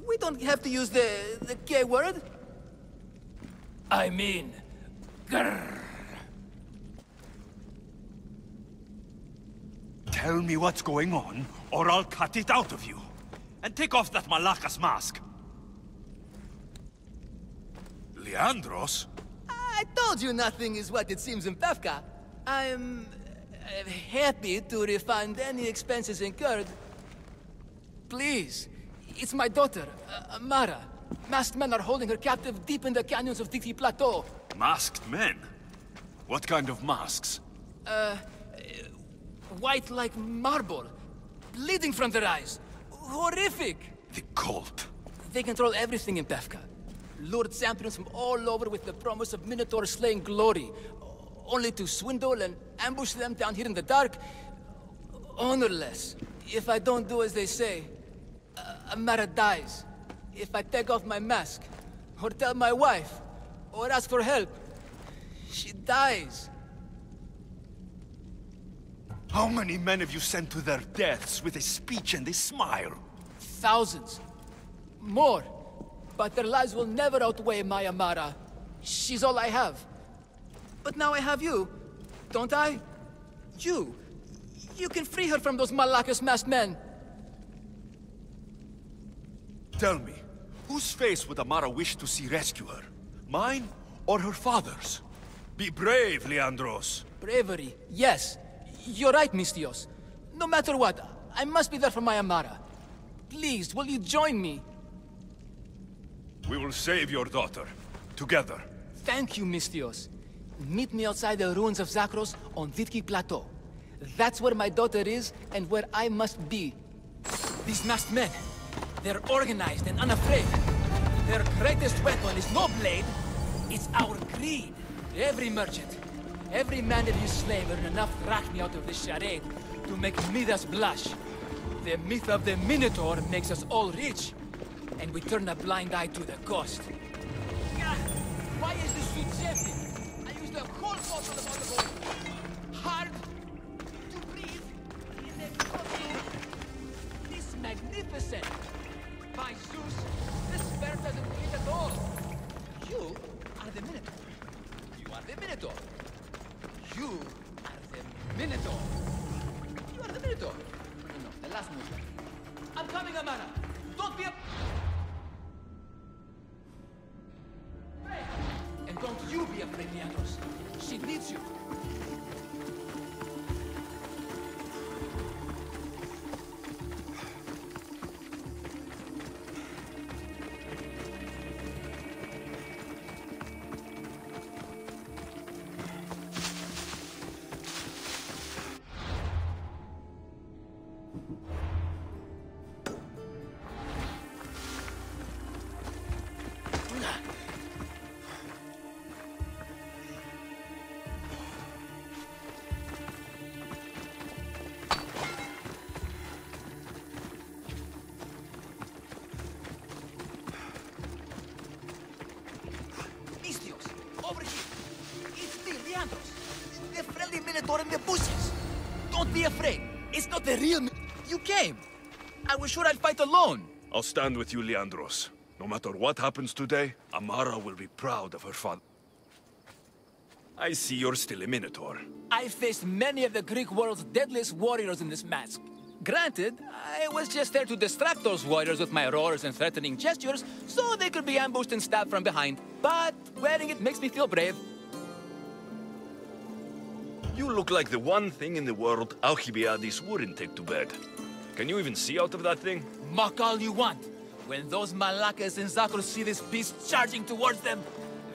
we don't have to use the K word. I mean, grrr. Tell me what's going on, or I'll cut it out of you. And take off that Malaka's mask. Leandros? I told you nothing is what it seems in Pevka. I'm happy to refund any expenses incurred. Please, it's my daughter, Mara. Masked men are holding her captive deep in the canyons of Dixie Plateau. Masked men? What kind of masks? White like marble, bleeding from their eyes. Horrific! The cult. They control everything in Pevka. Lured champions from all over with the promise of Minotaur slaying glory, only to swindle and ambush them down here in the dark. Honorless. If I don't do as they say, Amara dies. If I take off my mask, or tell my wife, or ask for help, she dies. How many men have you sent to their deaths with a speech and a smile? Thousands. More. But their lives will never outweigh my Amara. She's all I have. But now I have you, don't I? You. You can free her from those Malaka's masked men. Tell me, whose face would Amara wish to see rescue her? Mine or her father's? Be brave, Leandros. Bravery, yes. You're right, Mistios. No matter what, I must be there for my Amara. Please, will you join me? We will save your daughter. Together. Thank you, Mistios. Meet me outside the ruins of Zakros on Vitki Plateau. That's where my daughter is, and where I must be. These masked men, they're organized and unafraid. Their greatest weapon is no blade, it's our greed. Every merchant, every man that you slay earned enough drachmi out of this charade to make Midas blush. The myth of the Minotaur makes us all rich, and we turn a blind eye to the cost. God, why is this suit empty? I used a whole bottle of olive oil. Hard to breathe in a costume this magnificent. By Zeus, this spare doesn't bleed at all. You are the Minotaur. You are the Minotaur. You are the Minotaur. You are the Minotaur. No, the last movement. I'm coming, Amara. Don't be a... And don't you be afraid, Leandros. She needs you. Leandros. The friendly Minotaur in the bushes. Don't be afraid. It's not the real You came. I was sure I'd fight alone. I'll stand with you, Leandros. No matter what happens today, Amara will be proud of her father. I see you're still a Minotaur. I faced many of the Greek world's deadliest warriors in this mask. Granted, I was just there to distract those warriors with my roars and threatening gestures, so they could be ambushed and stabbed from behind. But wearing it makes me feel brave. You look like the one thing in the world Alcibiades wouldn't take to bed. Can you even see out of that thing? Mock all you want. When those Malakas and Zakros see this beast charging towards them,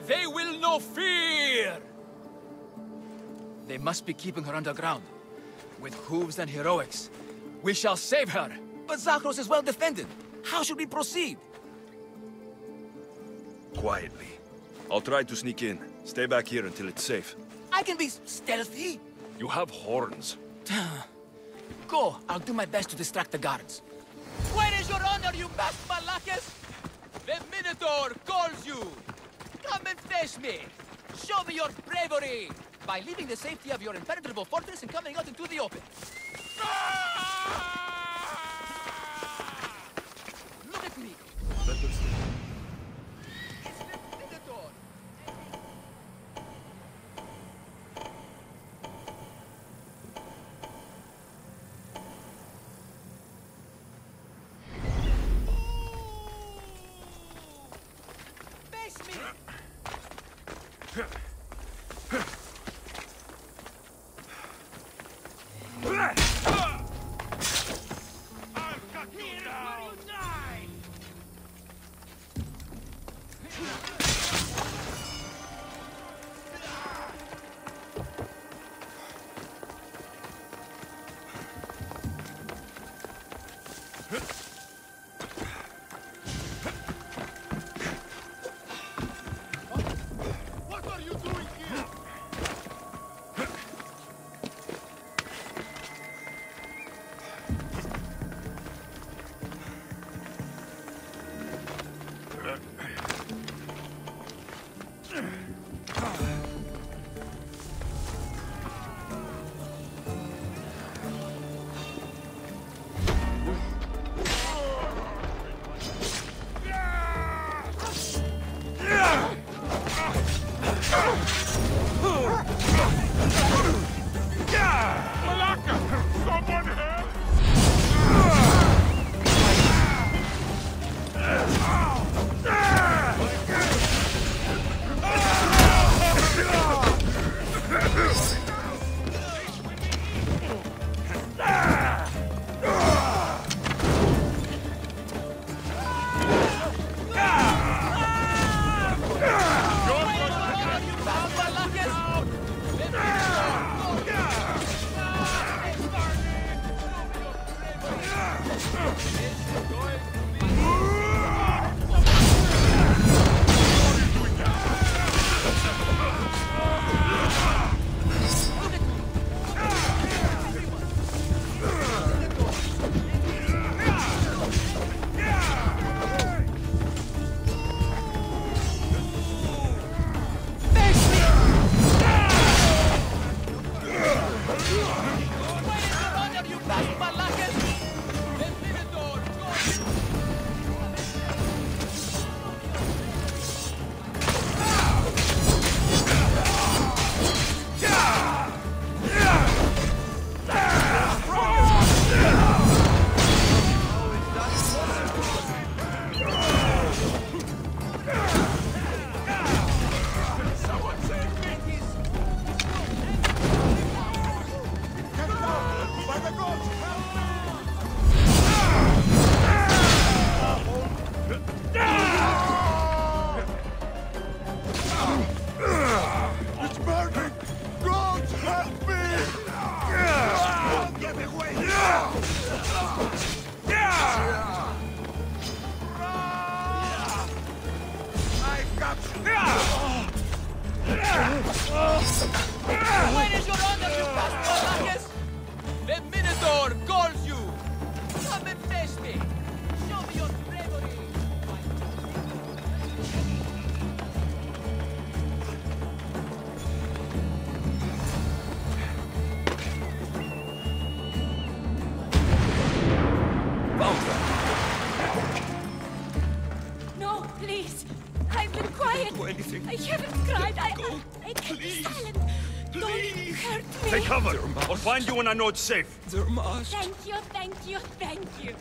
they will know fear! They must be keeping her underground. With hooves and heroics, we shall save her. But Zakros is well defended. How should we proceed? Quietly. I'll try to sneak in. Stay back here until it's safe. I can be stealthy. You have horns. Go. I'll do my best to distract the guards. Where is your honor, you masked Malakas? The Minotaur calls you. Come and face me. Show me your bravery by leaving the safety of your impenetrable fortress and coming out into the open. Look at me. It's the Minotaur. Face me. What are you doing here? Malaka! Someone help! Where is your honor, you bastard Malakas? The Minotaur calls you! Come and face me! Show me your bravery! hurt me. Take cover, or find you when I know it's safe. Thank you, thank you, thank you.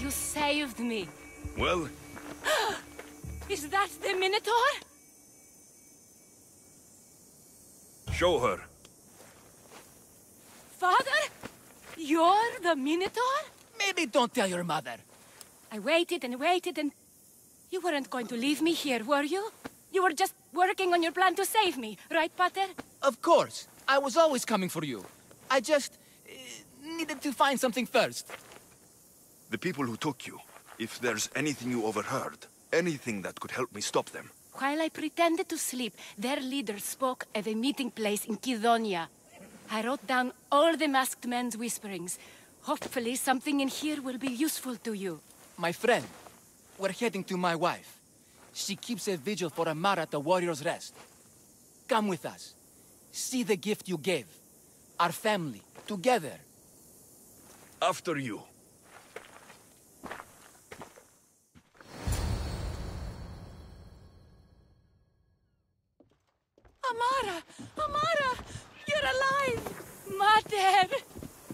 You saved me. Well, Is that the Minotaur? show her. Father? You're the Minotaur? Maybe don't tell your mother. I waited and waited and... You weren't going to leave me here, were you? You were just working on your plan to save me, right, Pater? Of course. I was always coming for you. I just... needed to find something first. The people who took you, if there's anything you overheard, anything that could help me stop them. While I pretended to sleep, their leader spoke of a meeting place in Kidonia. I wrote down all the masked men's whisperings. Hopefully something in here will be useful to you. My friend, we're heading to my wife. She keeps a vigil for Amara at the Warrior's Rest. Come with us. See the gift you gave. Our family, together. After you. Amara! Amara! You're alive! Mater!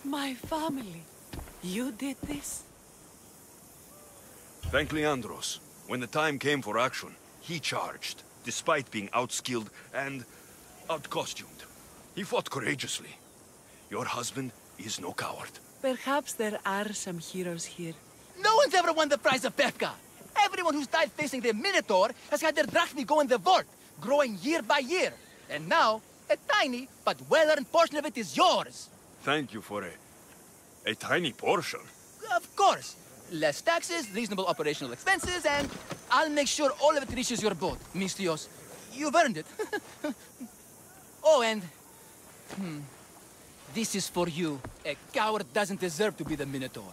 My family. You did this? Thank Leandros. When the time came for action, he charged, despite being outskilled and outcostumed. He fought courageously. Your husband is no coward. Perhaps there are some heroes here. No one's ever won the prize of Befka! Everyone who's died facing the Minotaur has had their drachmi go in the vault, growing year by year. And now, a tiny but well-earned portion of it is yours. Thank you for a tiny portion. Of course. Less taxes, reasonable operational expenses, and I'll make sure all of it reaches your boat, Mistios. You've earned it. Oh, and... this is for you. A coward doesn't deserve to be the Minotaur.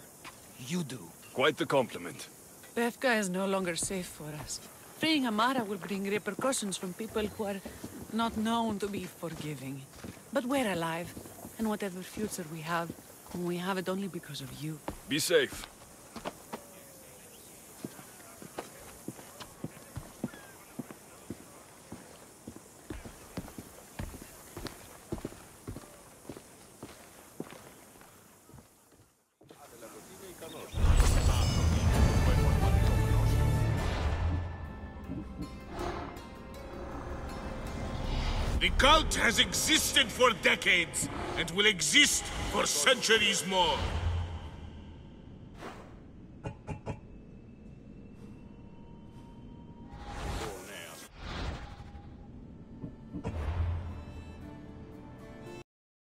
You do. Quite the compliment. Befka is no longer safe for us. Freeing Amara will bring repercussions from people who are not known to be forgiving. But we're alive, and whatever future we have it only because of you. Be safe. The cult has existed for decades, and will exist for centuries more.